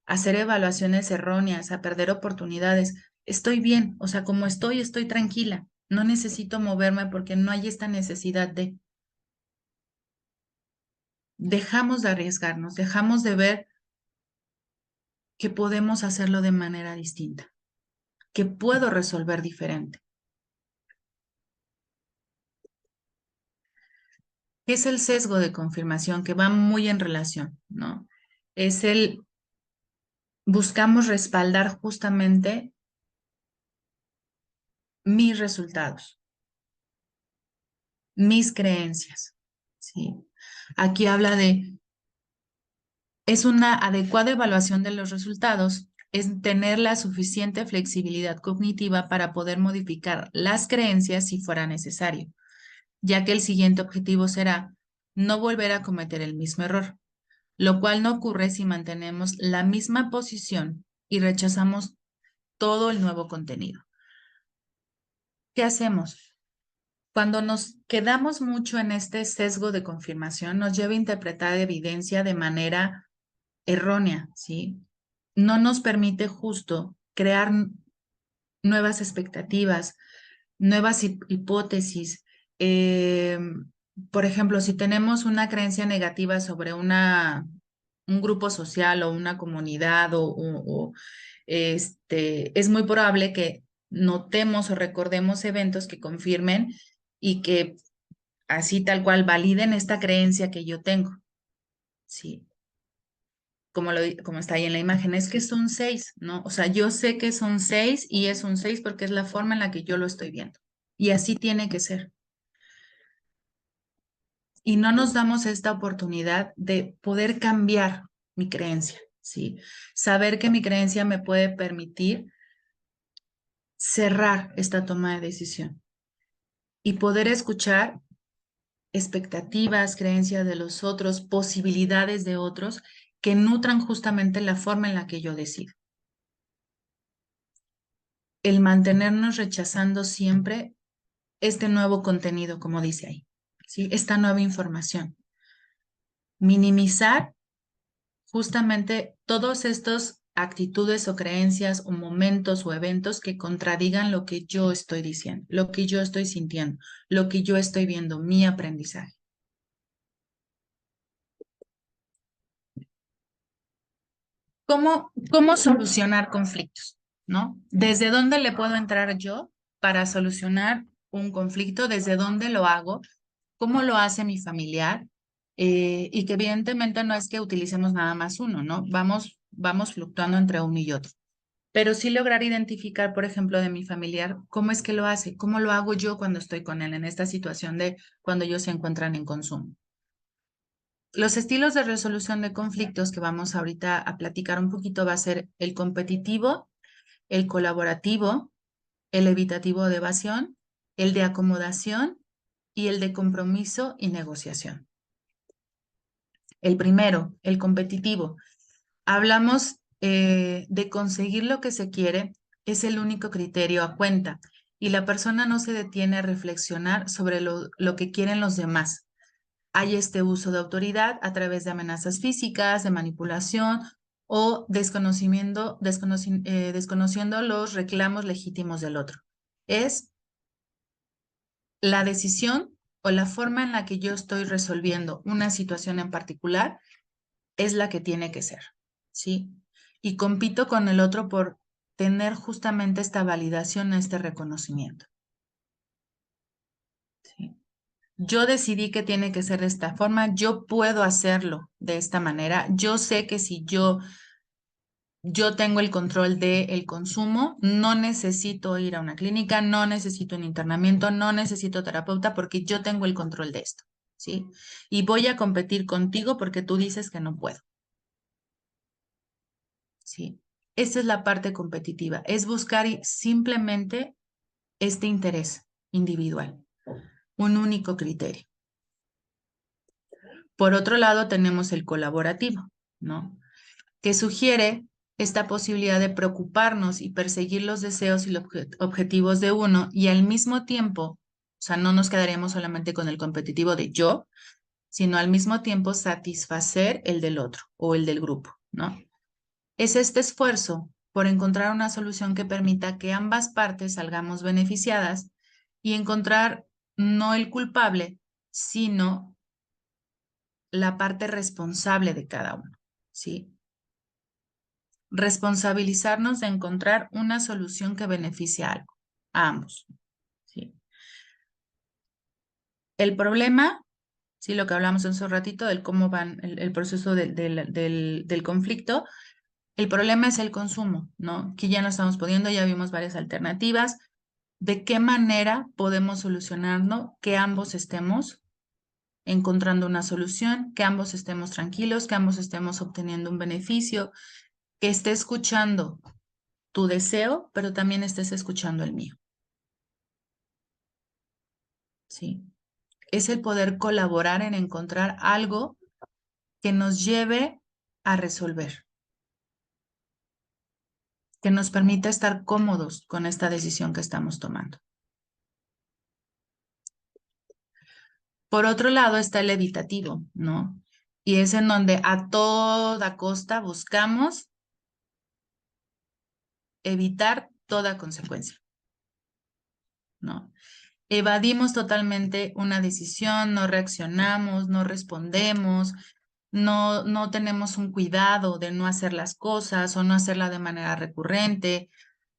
a hacer evaluaciones erróneas, a perder oportunidades. Estoy bien, o sea, como estoy tranquila. No necesito moverme porque no hay esta necesidad de. Dejamos de arriesgarnos, dejamos de ver que podemos hacerlo de manera distinta, que puedo resolver diferente. Es el sesgo de confirmación que va muy en relación, ¿no? Es el buscamos respaldar justamente mis resultados, mis creencias, ¿sí? Aquí habla de, es una adecuada evaluación de los resultados, es tener la suficiente flexibilidad cognitiva para poder modificar las creencias si fuera necesario, ya que el siguiente objetivo será no volver a cometer el mismo error, lo cual no ocurre si mantenemos la misma posición y rechazamos todo el nuevo contenido. ¿Qué hacemos? Cuando nos quedamos mucho en este sesgo de confirmación, nos lleva a interpretar evidencia de manera errónea, ¿sí? No nos permite justo crear nuevas expectativas, nuevas hipótesis. Eh, por ejemplo, si tenemos una creencia negativa sobre un grupo social o una comunidad es muy probable que notemos o recordemos eventos que confirmen y que así tal cual validen esta creencia que yo tengo. Sí, como está ahí en la imagen, es que son 6, ¿no? O sea, yo sé que son 6 y es un 6 porque es la forma en la que yo lo estoy viendo. Y así tiene que ser. Y no nos damos esta oportunidad de poder cambiar mi creencia, ¿sí? Saber que mi creencia me puede permitir cerrar esta toma de decisión y poder escuchar expectativas, creencias de los otros, posibilidades de otros que nutran justamente la forma en la que yo decido. El mantenernos rechazando siempre este nuevo contenido, como dice ahí, ¿sí? Esta nueva información. Minimizar justamente todos estos actitudes o creencias o momentos o eventos que contradigan lo que yo estoy diciendo, lo que yo estoy sintiendo, lo que yo estoy viendo, mi aprendizaje. ¿Cómo solucionar conflictos? ¿No? ¿Desde dónde le puedo entrar yo para solucionar un conflicto? ¿Desde dónde lo hago? ¿Cómo lo hace mi familiar? Y que evidentemente no es que utilicemos nada más uno, ¿no? Vamos fluctuando entre uno y otro. Pero sí lograr identificar, por ejemplo, de mi familiar, cómo es que lo hace, cómo lo hago yo cuando estoy con él en esta situación de cuando ellos se encuentran en consumo. Los estilos de resolución de conflictos que vamos ahorita a platicar un poquito va a ser el competitivo, el colaborativo, el evitativo de evasión, el de acomodación y el de compromiso y negociación. El primero, el competitivo. Hablamos de conseguir lo que se quiere, es el único criterio a cuenta y la persona no se detiene a reflexionar sobre lo que quieren los demás. Hay este uso de autoridad a través de amenazas físicas, de manipulación o desconociendo los reclamos legítimos del otro. Es la decisión o la forma en la que yo estoy resolviendo una situación en particular es la que tiene que ser, ¿sí? Y compito con el otro por tener justamente esta validación, este reconocimiento, ¿sí? Yo decidí que tiene que ser de esta forma, yo puedo hacerlo de esta manera, yo sé que si yo tengo el control del consumo, no necesito ir a una clínica, no necesito un internamiento, no necesito terapeuta porque yo tengo el control de esto, ¿sí? Y voy a competir contigo porque tú dices que no puedo, ¿sí? Esa es la parte competitiva, es buscar simplemente este interés individual, un único criterio. Por otro lado, tenemos el colaborativo, ¿no? Que sugiere esta posibilidad de preocuparnos y perseguir los deseos y los objetivos de uno y al mismo tiempo, o sea, no nos quedaríamos solamente con el competitivo de yo, sino al mismo tiempo satisfacer el del otro o el del grupo, ¿no? Es este esfuerzo por encontrar una solución que permita que ambas partes salgamos beneficiadas y encontrar no el culpable, sino la parte responsable de cada uno, ¿sí? Responsabilizarnos de encontrar una solución que beneficie a algo, a ambos, ¿sí? El problema, sí, lo que hablamos hace un ratito del cómo van el proceso del conflicto, el problema es el consumo, ¿no? Que ya no estamos pudiendo, ya vimos varias alternativas. ¿De qué manera podemos solucionarlo? Que ambos estemos encontrando una solución, que ambos estemos tranquilos, que ambos estemos obteniendo un beneficio, que esté escuchando tu deseo, pero también estés escuchando el mío, ¿sí? Es el poder colaborar en encontrar algo que nos lleve a resolver, que nos permita estar cómodos con esta decisión que estamos tomando. Por otro lado está el evitativo, ¿no? Y es en donde a toda costa buscamos evitar toda consecuencia, ¿no? Evadimos totalmente una decisión, no reaccionamos, no respondemos, no tenemos un cuidado de no hacer las cosas o no hacerla de manera recurrente,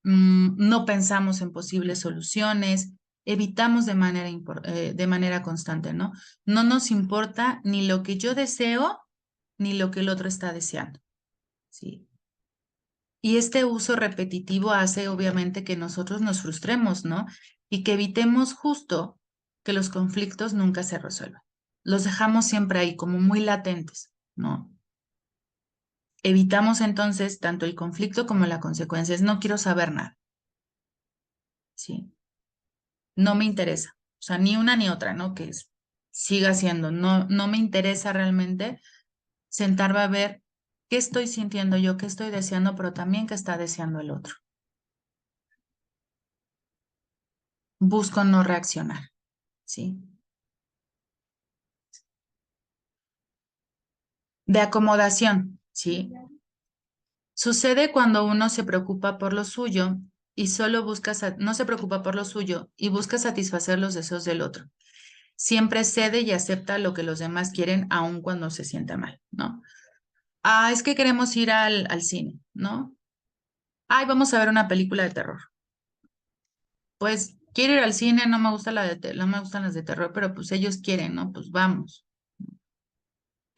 no pensamos en posibles soluciones, evitamos de manera constante, ¿no? No nos importa ni lo que yo deseo ni lo que el otro está deseando, ¿sí? Y este uso repetitivo hace obviamente que nosotros nos frustremos, ¿no? Y que evitemos justo que los conflictos nunca se resuelvan. Los dejamos siempre ahí como muy latentes, ¿no? Evitamos entonces tanto el conflicto como la consecuencia. Es no quiero saber nada, ¿sí? No me interesa. O sea, ni una ni otra, ¿no? Siga siendo. No me interesa realmente sentarme a ver qué estoy sintiendo yo, qué estoy deseando, pero también qué está deseando el otro. Busco no reaccionar, ¿sí? De acomodación, ¿sí? Sucede cuando uno se preocupa por lo suyo y solo no se preocupa por lo suyo y busca satisfacer los deseos del otro. Siempre cede y acepta lo que los demás quieren, aun cuando se sienta mal, ¿no? Ah, es que queremos ir al cine, ¿no? Ay, vamos a ver una película de terror. Pues quiero ir al cine, no me gusta no me gustan las de terror, pero pues ellos quieren, ¿no? Pues vamos.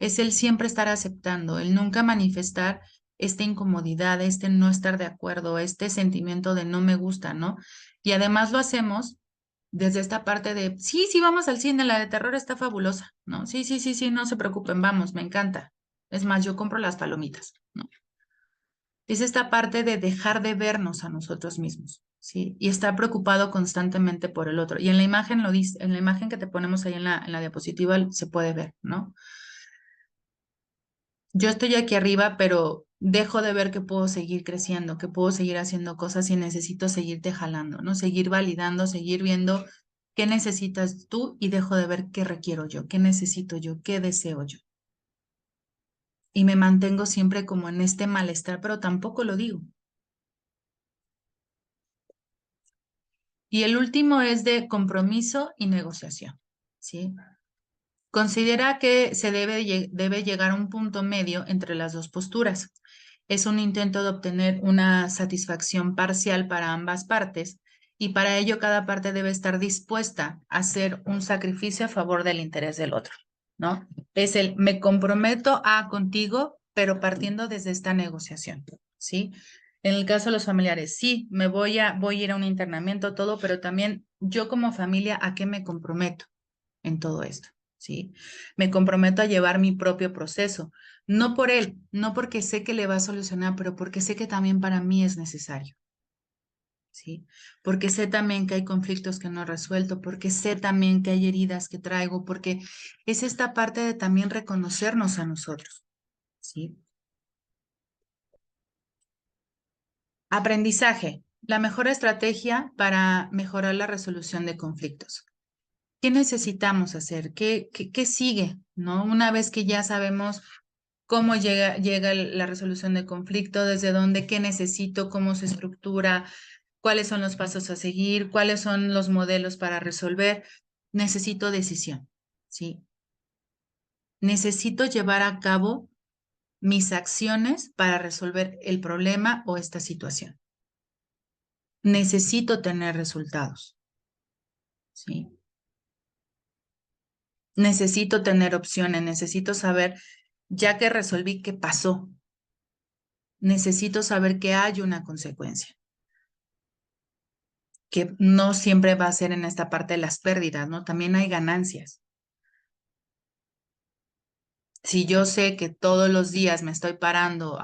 Es el siempre estar aceptando, el nunca manifestar esta incomodidad, este no estar de acuerdo, este sentimiento de no me gusta, ¿no? Y además lo hacemos desde esta parte de, sí, sí, vamos al cine, la de terror está fabulosa, ¿no? Sí, sí, sí, sí, no se preocupen, vamos, me encanta. Es más, yo compro las palomitas, ¿no? Es esta parte de dejar de vernos a nosotros mismos, ¿sí? Y estar preocupado constantemente por el otro. Y en la imagen lo dice, en la imagen que te ponemos ahí en la diapositiva se puede ver, ¿no? Yo estoy aquí arriba, pero dejo de ver que puedo seguir creciendo, que puedo seguir haciendo cosas y necesito seguirte jalando, ¿no? Seguir validando, seguir viendo qué necesitas tú y dejo de ver qué requiero yo, qué necesito yo, qué deseo yo. Y me mantengo siempre como en este malestar, pero tampoco lo digo. Y el último es de compromiso y negociación, ¿sí? Considera que debe llegar a un punto medio entre las dos posturas. Es un intento de obtener una satisfacción parcial para ambas partes y para ello cada parte debe estar dispuesta a hacer un sacrificio a favor del interés del otro, ¿no? Es el me comprometo a contigo, pero partiendo desde esta negociación, ¿sí? En el caso de los familiares, sí, voy a ir a un internamiento, todo, pero también yo como familia, ¿a qué me comprometo en todo esto? ¿Sí? Me comprometo a llevar mi propio proceso, no por él, no porque sé que le va a solucionar, pero porque sé que también para mí es necesario, ¿sí? Porque sé también que hay conflictos que no he resuelto, porque sé también que hay heridas que traigo, porque es esta parte de también reconocernos a nosotros, ¿sí? Aprendizaje, la mejor estrategia para mejorar la resolución de conflictos. ¿Qué necesitamos hacer? ¿Qué sigue? ¿No? Una vez que ya sabemos cómo llega la resolución de conflicto, desde dónde, qué necesito, cómo se estructura, cuáles son los pasos a seguir, cuáles son los modelos para resolver. Necesito decisión, ¿sí? Necesito llevar a cabo mis acciones para resolver el problema o esta situación. Necesito tener resultados, ¿sí? Necesito tener opciones, necesito saber, ya que resolví, qué pasó. Necesito saber que hay una consecuencia, que no siempre va a ser en esta parte de las pérdidas, ¿no? También hay ganancias. Si yo sé que todos los días me estoy parando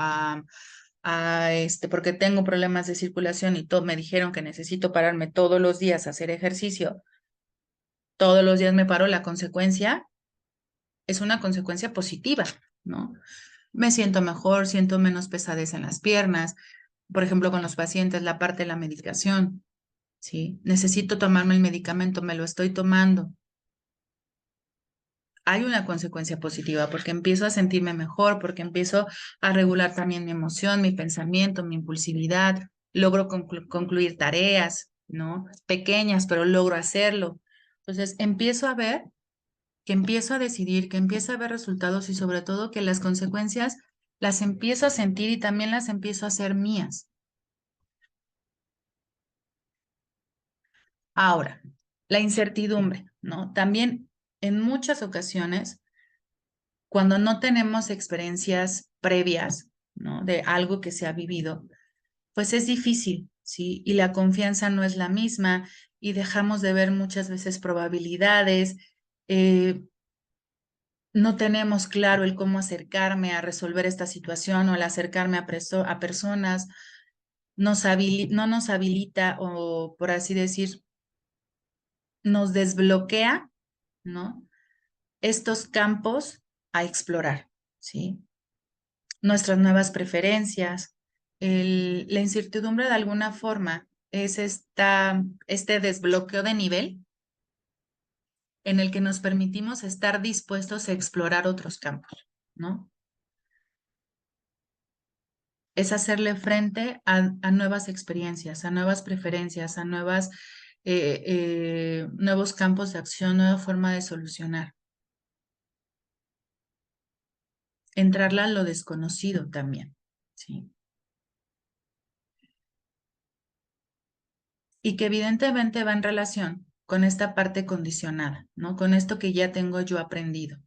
porque tengo problemas de circulación y me dijeron que necesito pararme todos los días a hacer ejercicio, todos los días me paro, la consecuencia es una consecuencia positiva, ¿no? Me siento mejor, siento menos pesadez en las piernas. Por ejemplo, con los pacientes, la parte de la medicación, ¿sí? Necesito tomarme el medicamento, me lo estoy tomando. Hay una consecuencia positiva porque empiezo a sentirme mejor, porque empiezo a regular también mi emoción, mi pensamiento, mi impulsividad, logro concluir tareas, ¿no? Pequeñas, pero logro hacerlo. Entonces, empiezo a ver que empiezo a decidir, que empiezo a ver resultados y sobre todo que las consecuencias las empiezo a sentir y también las empiezo a hacer mías. Ahora, la incertidumbre, ¿no? También en muchas ocasiones, cuando no tenemos experiencias previas, ¿no? De algo que se ha vivido, pues es difícil, ¿sí? Y la confianza no es la misma y dejamos de ver muchas veces probabilidades. eh, no tenemos claro el cómo acercarme a resolver esta situación o al acercarme a personas, no nos habilita o, por así decir, nos desbloquea, ¿no? Estos campos a explorar, ¿sí? Nuestras nuevas preferencias. La incertidumbre de alguna forma es este desbloqueo de nivel en el que nos permitimos estar dispuestos a explorar otros campos, ¿no? Es hacerle frente a nuevas experiencias, a nuevas preferencias, a nuevos campos de acción, nueva forma de solucionar. entrarle a lo desconocido también, ¿sí? Y que evidentemente va en relación con esta parte condicionada, ¿no? Con esto que ya tengo yo aprendido.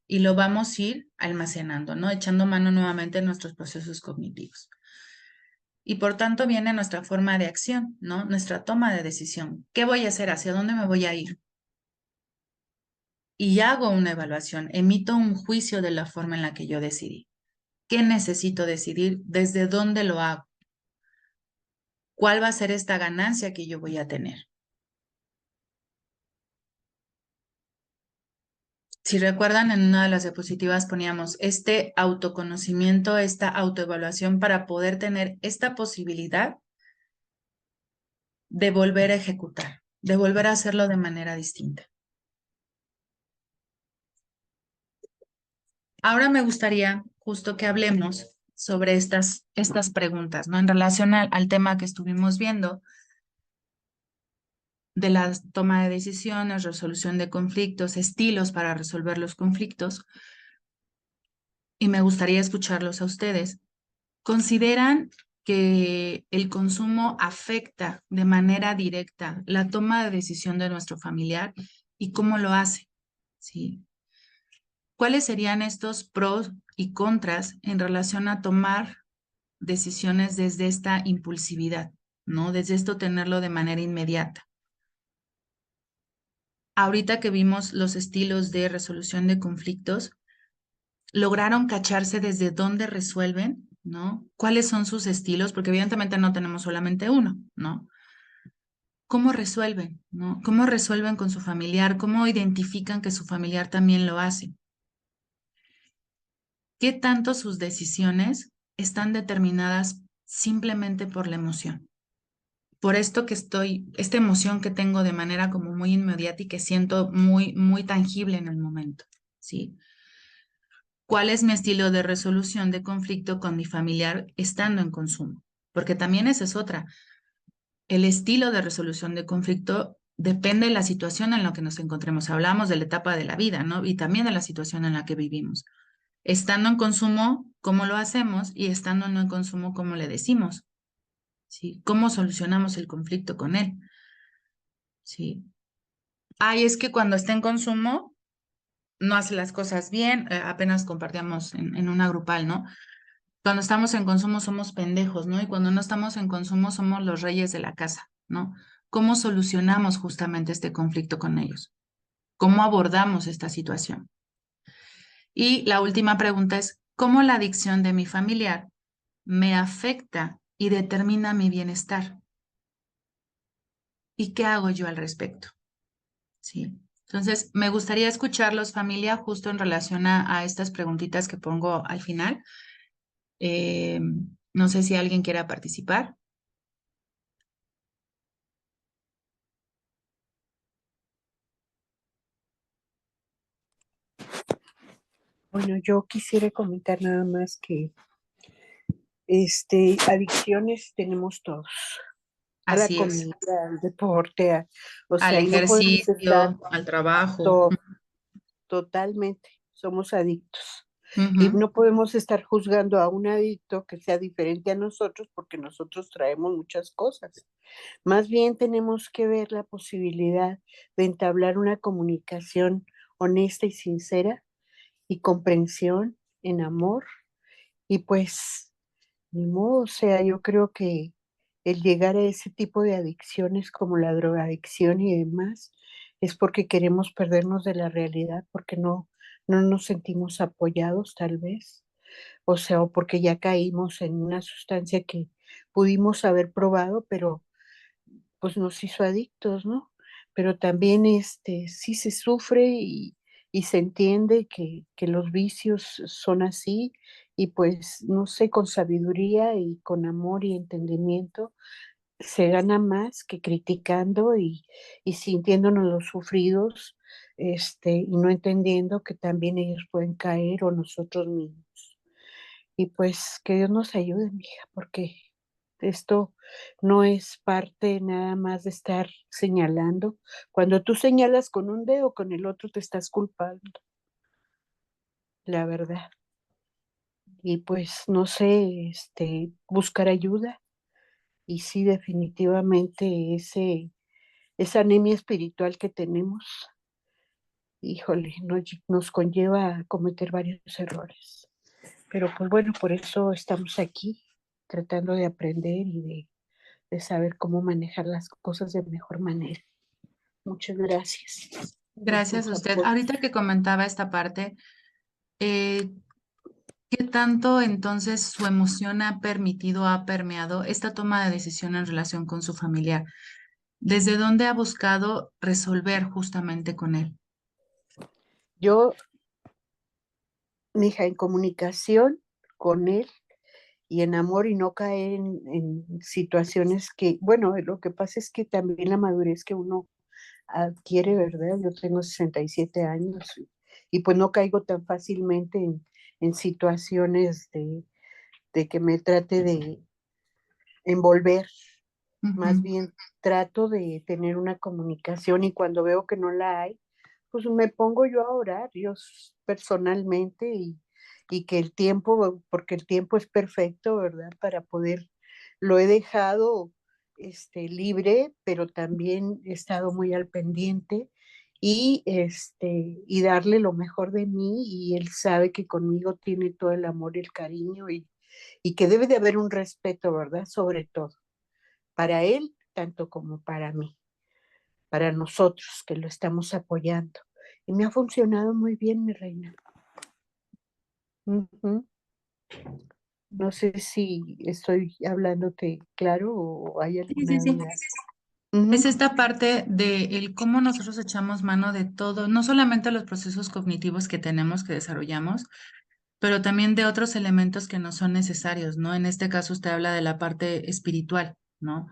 Y lo vamos a ir almacenando, ¿no? Echando mano nuevamente en nuestros procesos cognitivos. Y por tanto viene nuestra forma de acción, ¿no? Nuestra toma de decisión. ¿Qué voy a hacer? ¿Hacia dónde me voy a ir? Y hago una evaluación, emito un juicio de la forma en la que yo decidí. ¿Qué necesito decidir? ¿Desde dónde lo hago? ¿Cuál va a ser esta ganancia que yo voy a tener? Si recuerdan, en una de las diapositivas poníamos este autoconocimiento, esta autoevaluación para poder tener esta posibilidad de volver a ejecutar, de volver a hacerlo de manera distinta. Ahora me gustaría justo que hablemos sobre estas preguntas, ¿no? En relación al tema que estuvimos viendo de la toma de decisiones, resolución de conflictos, estilos para resolver los conflictos, y me gustaría escucharlos a ustedes. ¿Consideran que el consumo afecta de manera directa la toma de decisión de nuestro familiar y cómo lo hace? ¿Sí? ¿Cuáles serían estos pros y contras en relación a tomar decisiones desde esta impulsividad, ¿no? Desde esto tenerlo de manera inmediata. Ahorita que vimos los estilos de resolución de conflictos, lograron cacharse desde dónde resuelven, ¿no? ¿Cuáles son sus estilos? Porque evidentemente no tenemos solamente uno, ¿no? ¿Cómo resuelven, ¿no? ¿Cómo resuelven con su familiar? ¿Cómo identifican que su familiar también lo hace? ¿Qué tanto sus decisiones están determinadas simplemente por la emoción? Por esto que esta emoción que tengo de manera como muy inmediata y que siento muy, muy tangible en el momento, ¿sí? ¿Cuál es mi estilo de resolución de conflicto con mi familiar estando en consumo? Porque también esa es otra. El estilo de resolución de conflicto depende de la situación en la que nos encontremos. Hablamos de la etapa de la vida, ¿no? Y también de la situación en la que vivimos. Estando en consumo, ¿cómo lo hacemos? Y estando no en consumo, ¿cómo le decimos? ¿Sí? ¿Cómo solucionamos el conflicto con él? ¿Sí? Ay, es que cuando está en consumo no hace las cosas bien, apenas compartíamos en una grupal, ¿no? Cuando estamos en consumo somos pendejos, ¿no? Y cuando no estamos en consumo somos los reyes de la casa, ¿no? ¿Cómo solucionamos justamente este conflicto con ellos? ¿Cómo abordamos esta situación? Y la última pregunta es, ¿cómo la adicción de mi familiar me afecta y determina mi bienestar? ¿Y qué hago yo al respecto? Sí. Entonces, me gustaría escucharlos, familia, justo en relación a estas preguntitas que pongo al final. Eh, no sé si alguien quiera participar. Bueno, yo quisiera comentar nada más que adicciones tenemos todos. A la Así es. comida, al deporte, o Al sea, y no podemos estar ejercicio, al trabajo. to- totalmente, somos adictos. Y Ujú. no podemos estar juzgando a un adicto que sea diferente a nosotros porque nosotros traemos muchas cosas. Más bien tenemos que ver la posibilidad de entablar una comunicación honesta y sincera y comprensión en amor. Y pues, ni modo, o sea, yo creo que el llegar a ese tipo de adicciones como la drogadicción y demás es porque queremos perdernos de la realidad, porque no nos sentimos apoyados tal vez, o sea, o porque ya caímos en una sustancia que pudimos haber probado, pero pues nos hizo adictos, ¿no? Pero también sí se sufre y se entiende que los vicios son así y pues no sé, con sabiduría y con amor y entendimiento se gana más que criticando y sintiéndonos los sufridos, y no entendiendo que también ellos pueden caer o nosotros mismos. Y pues que Dios nos ayude, mija, porque esto no es parte nada más de estar señalando. Cuando tú señalas con un dedo, con el otro te estás culpando, la verdad. y pues no sé, buscar ayuda. Y sí, definitivamente esa anemia espiritual que tenemos, híjole, nos conlleva a cometer varios errores. Pero pues bueno, por eso estamos aquí, tratando de aprender y de saber cómo manejar las cosas de mejor manera. Muchas gracias por Gracias a tus usted. apoyos. Ahorita que comentaba esta parte, eh, ¿qué tanto entonces su emoción ha permitido, ha permeado esta toma de decisión en relación con su familiar? ¿Desde dónde ha buscado resolver justamente con él? Yo, mi hija, en comunicación con él y en amor y no caer en situaciones que, bueno, lo que pasa es que también la madurez que uno adquiere, ¿verdad? Yo tengo 67 años y pues no caigo tan fácilmente en situaciones de que me trate de envolver. Más Ujú. bien trato de tener una comunicación y cuando veo que no la hay, pues me pongo yo a orar, personalmente y que el tiempo, porque el tiempo es perfecto, ¿verdad? Para poder, lo he dejado libre, pero también he estado muy al pendiente y darle lo mejor de mí y él sabe que conmigo tiene todo el amor y el cariño y que debe de haber un respeto, ¿verdad? Sobre todo para él, tanto como para mí, para nosotros que lo estamos apoyando. Y me ha funcionado muy bien, mi reina. Ujú. No sé si estoy hablándote claro o hay Sí, sí, alguna sí. duda. Ujú. Es esta parte de el cómo nosotros echamos mano de todo, no solamente los procesos cognitivos que tenemos, que desarrollamos, pero también de otros elementos que no son necesarios, ¿no? En este caso usted habla de la parte espiritual, ¿no?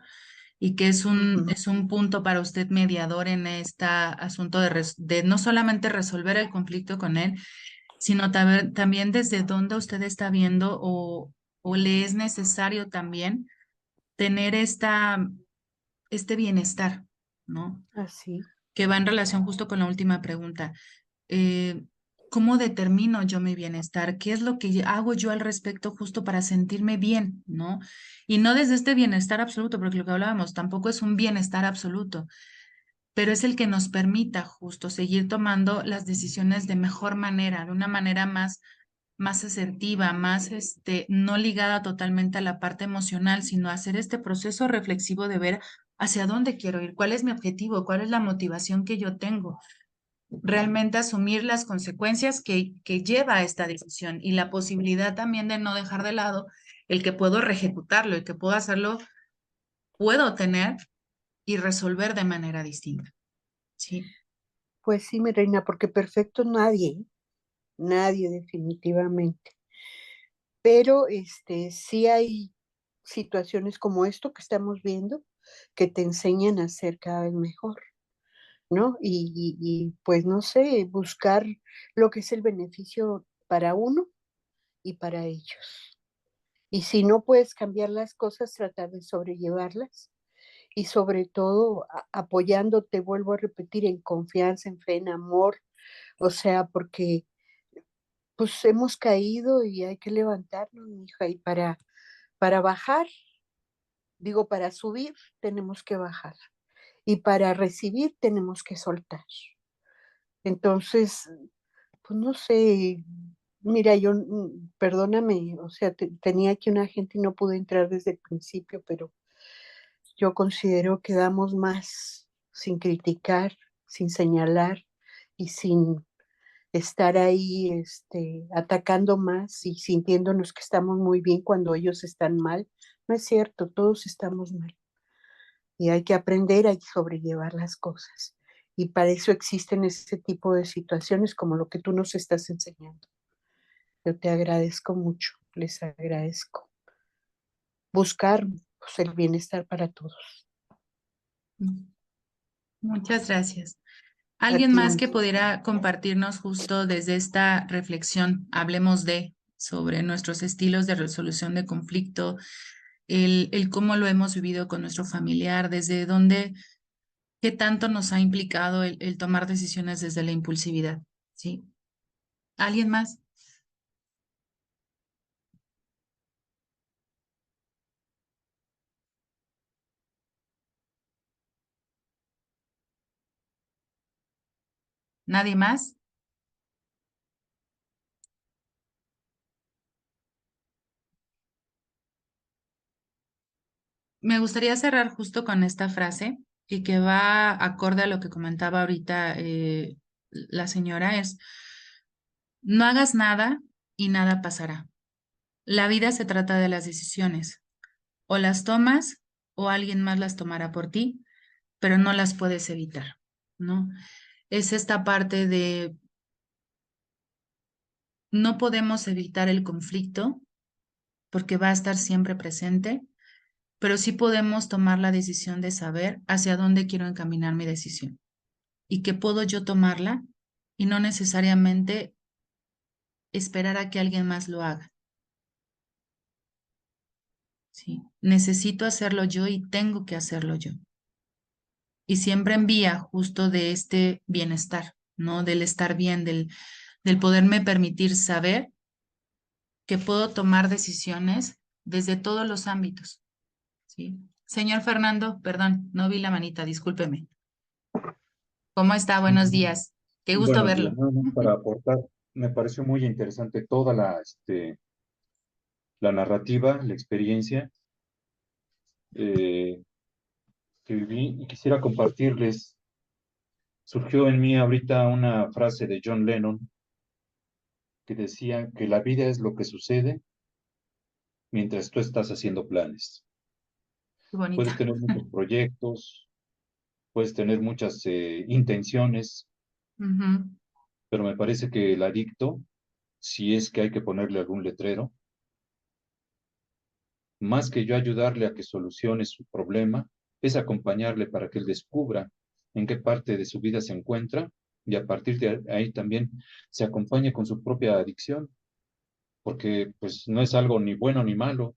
Y que Ujú. es un punto para usted mediador en este asunto de no solamente resolver el conflicto con él, sino también desde dónde usted está viendo o le es necesario también tener este bienestar, ¿no? Así, Que va en relación justo con la última pregunta. eh, ¿Cómo determino yo mi bienestar? ¿Qué es lo que hago yo al respecto justo para sentirme bien, ¿no? Y no desde este bienestar absoluto, porque lo que hablábamos tampoco es un bienestar absoluto, pero es el que nos permita justo seguir tomando las decisiones de mejor manera, de una manera más asertiva, más no ligada totalmente a la parte emocional, sino hacer este proceso reflexivo de ver hacia dónde quiero ir, cuál es mi objetivo, cuál es la motivación que yo tengo, realmente asumir las consecuencias que lleva a esta decisión y la posibilidad también de no dejar de lado el que puedo reejecutarlo y que puedo hacerlo, puedo tener y resolver de manera distinta. Sí. pues sí, mi reina, porque perfecto nadie, nadie definitivamente. Pero sí hay situaciones como esto que estamos viendo que te enseñan a ser cada vez mejor. ¿No? Pues no sé, buscar lo que es el beneficio para uno y para ellos. Y si no puedes cambiar las cosas, tratar de sobrellevarlas y sobre todo apoyándote, vuelvo a repetir, en confianza, en fe, en amor, o sea, porque pues hemos caído y hay que levantarnos, hija, y para bajar, digo, para subir tenemos que bajar y para recibir tenemos que soltar. Entonces, pues no sé, mira, yo, perdóname, o sea, tenía aquí una gente y no pude entrar desde el principio, pero yo considero que damos más sin criticar, sin señalar y sin estar ahí, atacando más y sintiéndonos que estamos muy bien cuando ellos están mal. No es cierto, todos estamos mal y hay que aprender a sobrellevar las cosas. Y para eso existen ese tipo de situaciones como lo que tú nos estás enseñando. Yo te agradezco mucho, les agradezco. Buscar pues, el bienestar para todos. Muchas gracias. A ¿Alguien ti, más que pudiera compartirnos justo desde esta reflexión, hablemos sobre nuestros estilos de resolución de conflicto, el cómo lo hemos vivido con nuestro familiar, desde dónde, qué tanto nos ha implicado el tomar decisiones desde la impulsividad? ¿Sí? ¿Alguien más? ¿Nadie más? Me gustaría cerrar justo con esta frase y que va acorde a lo que comentaba ahorita la señora, es: no hagas nada y nada pasará. La vida se trata de las decisiones. O las tomas o alguien más las tomará por ti, pero no las puedes evitar, ¿no? Es esta parte de no podemos evitar el conflicto porque va a estar siempre presente, pero sí podemos tomar la decisión de saber hacia dónde quiero encaminar mi decisión y que puedo yo tomarla y no necesariamente esperar a que alguien más lo haga, ¿sí? Necesito hacerlo yo y tengo que hacerlo yo. Y siempre en vía justo de este bienestar, ¿no? Del estar bien, del poderme permitir saber que puedo tomar decisiones desde todos los ámbitos, ¿sí? Señor Fernando, perdón, no vi la manita, discúlpeme. ¿Cómo está? Buenos días. Qué gusto Buenos días, verlo. nada más para aportar. Me pareció muy interesante toda la narrativa, la experiencia eh, que viví y quisiera compartirles. Surgió en mí ahorita una frase de John Lennon que decía que la vida es lo que sucede mientras tú estás haciendo planes. Qué Puedes bonita. tener muchos proyectos, puedes tener muchas intenciones, Ujú. pero me parece que el adicto, si es que hay que ponerle algún letrero, más que yo ayudarle a que solucione su problema, es acompañarle para que él descubra en qué parte de su vida se encuentra y a partir de ahí también se acompañe con su propia adicción, porque pues no es algo ni bueno ni malo,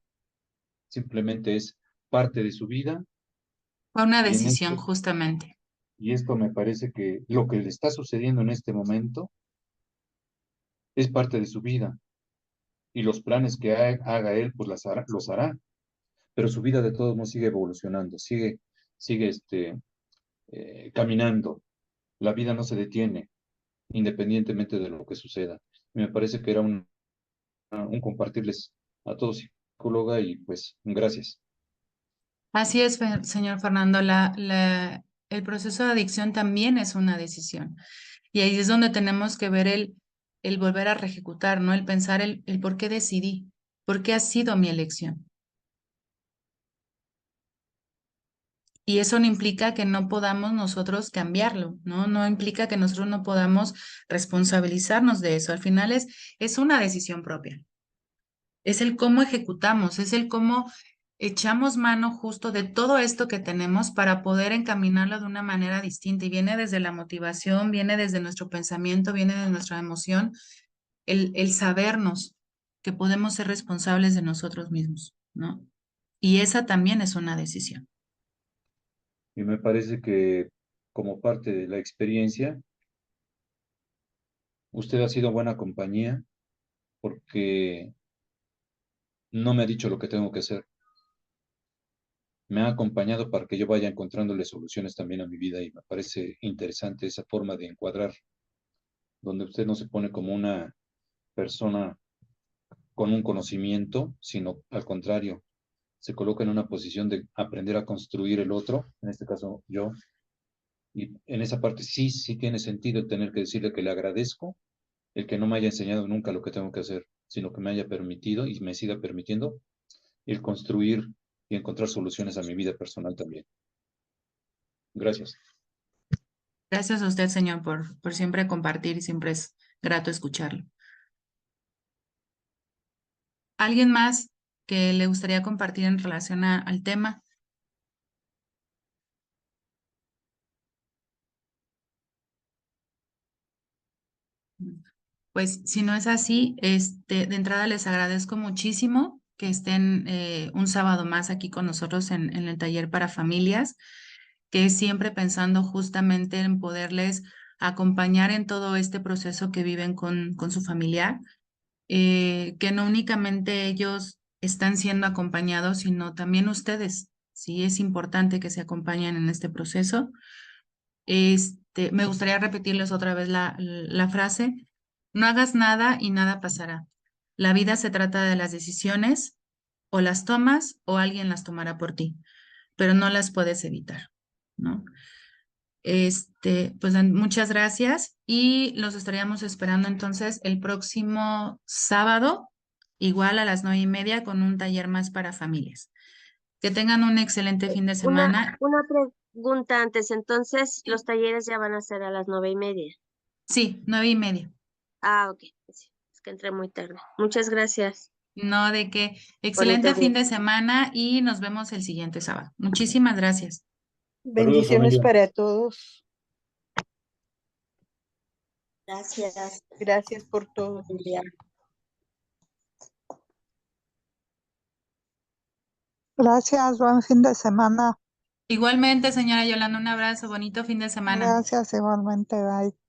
simplemente es parte de su vida Fue una y decisión, justamente. y esto me parece que lo que le está sucediendo en este momento es parte de su vida y los planes que haga él pues los hará, pero su vida de todos modos sigue evolucionando, sigue caminando. La vida no se detiene, independientemente de lo que suceda. Me parece que era un compartirles a todos psicóloga y pues gracias. Así es, señor Fernando, el proceso de adicción también es una decisión. Y ahí es donde tenemos que ver el volver a reejecutar, ¿no? El pensar el por qué decidí, por qué ha sido mi elección. Y eso no implica que no podamos nosotros cambiarlo, ¿no? No implica que nosotros no podamos responsabilizarnos de eso. Al final es una decisión propia. Es el cómo ejecutamos, es el cómo echamos mano justo de todo esto que tenemos para poder encaminarlo de una manera distinta. Y viene desde la motivación, viene desde nuestro pensamiento, viene de nuestra emoción, el sabernos que podemos ser responsables de nosotros mismos, ¿no? Y esa también es una decisión. Y me parece que como parte de la experiencia, usted ha sido buena compañía porque no me ha dicho lo que tengo que hacer. Me ha acompañado para que yo vaya encontrándole soluciones también a mi vida y me parece interesante esa forma de encuadrar, donde usted no se pone como una persona con un conocimiento, sino al contrario, se coloca en una posición de aprender a construir el otro, en este caso yo, y en esa parte sí tiene sentido tener que decirle que le agradezco el que no me haya enseñado nunca lo que tengo que hacer, sino que me haya permitido y me siga permitiendo el construir y encontrar soluciones a mi vida personal también. Gracias. Gracias a usted, señor, por siempre compartir y siempre es grato escucharlo. ¿Alguien más que le gustaría compartir en relación al tema? Pues si no es así, de entrada les agradezco muchísimo que estén un sábado más aquí con nosotros en el taller para familias, que es siempre pensando justamente en poderles acompañar en todo este proceso que viven con su familiar, que no únicamente ellos están siendo acompañados, sino también ustedes. Sí, es importante que se acompañen en este proceso. me gustaría repetirles otra vez la frase: no hagas nada y nada pasará. La vida se trata de las decisiones, o las tomas o alguien las tomará por ti, pero no las puedes evitar, ¿no? Pues muchas gracias y los estaríamos esperando entonces el próximo sábado, igual a las 9:30, con un taller más para familias. Que tengan un excelente fin de semana. Una pregunta antes, entonces los talleres ya van a ser a las 9:30. Sí, 9:30. Ah, ok. Sí, es que entré muy tarde. Muchas gracias. No, de qué. Bonito Excelente fin día. de semana y nos vemos el siguiente sábado. Muchísimas gracias. Saludos, Bendiciones familia. para todos. Gracias. Gracias por todo. Buen día. Gracias, buen fin de semana. Igualmente, señora Yolanda, un abrazo, bonito fin de semana. Gracias, igualmente, bye.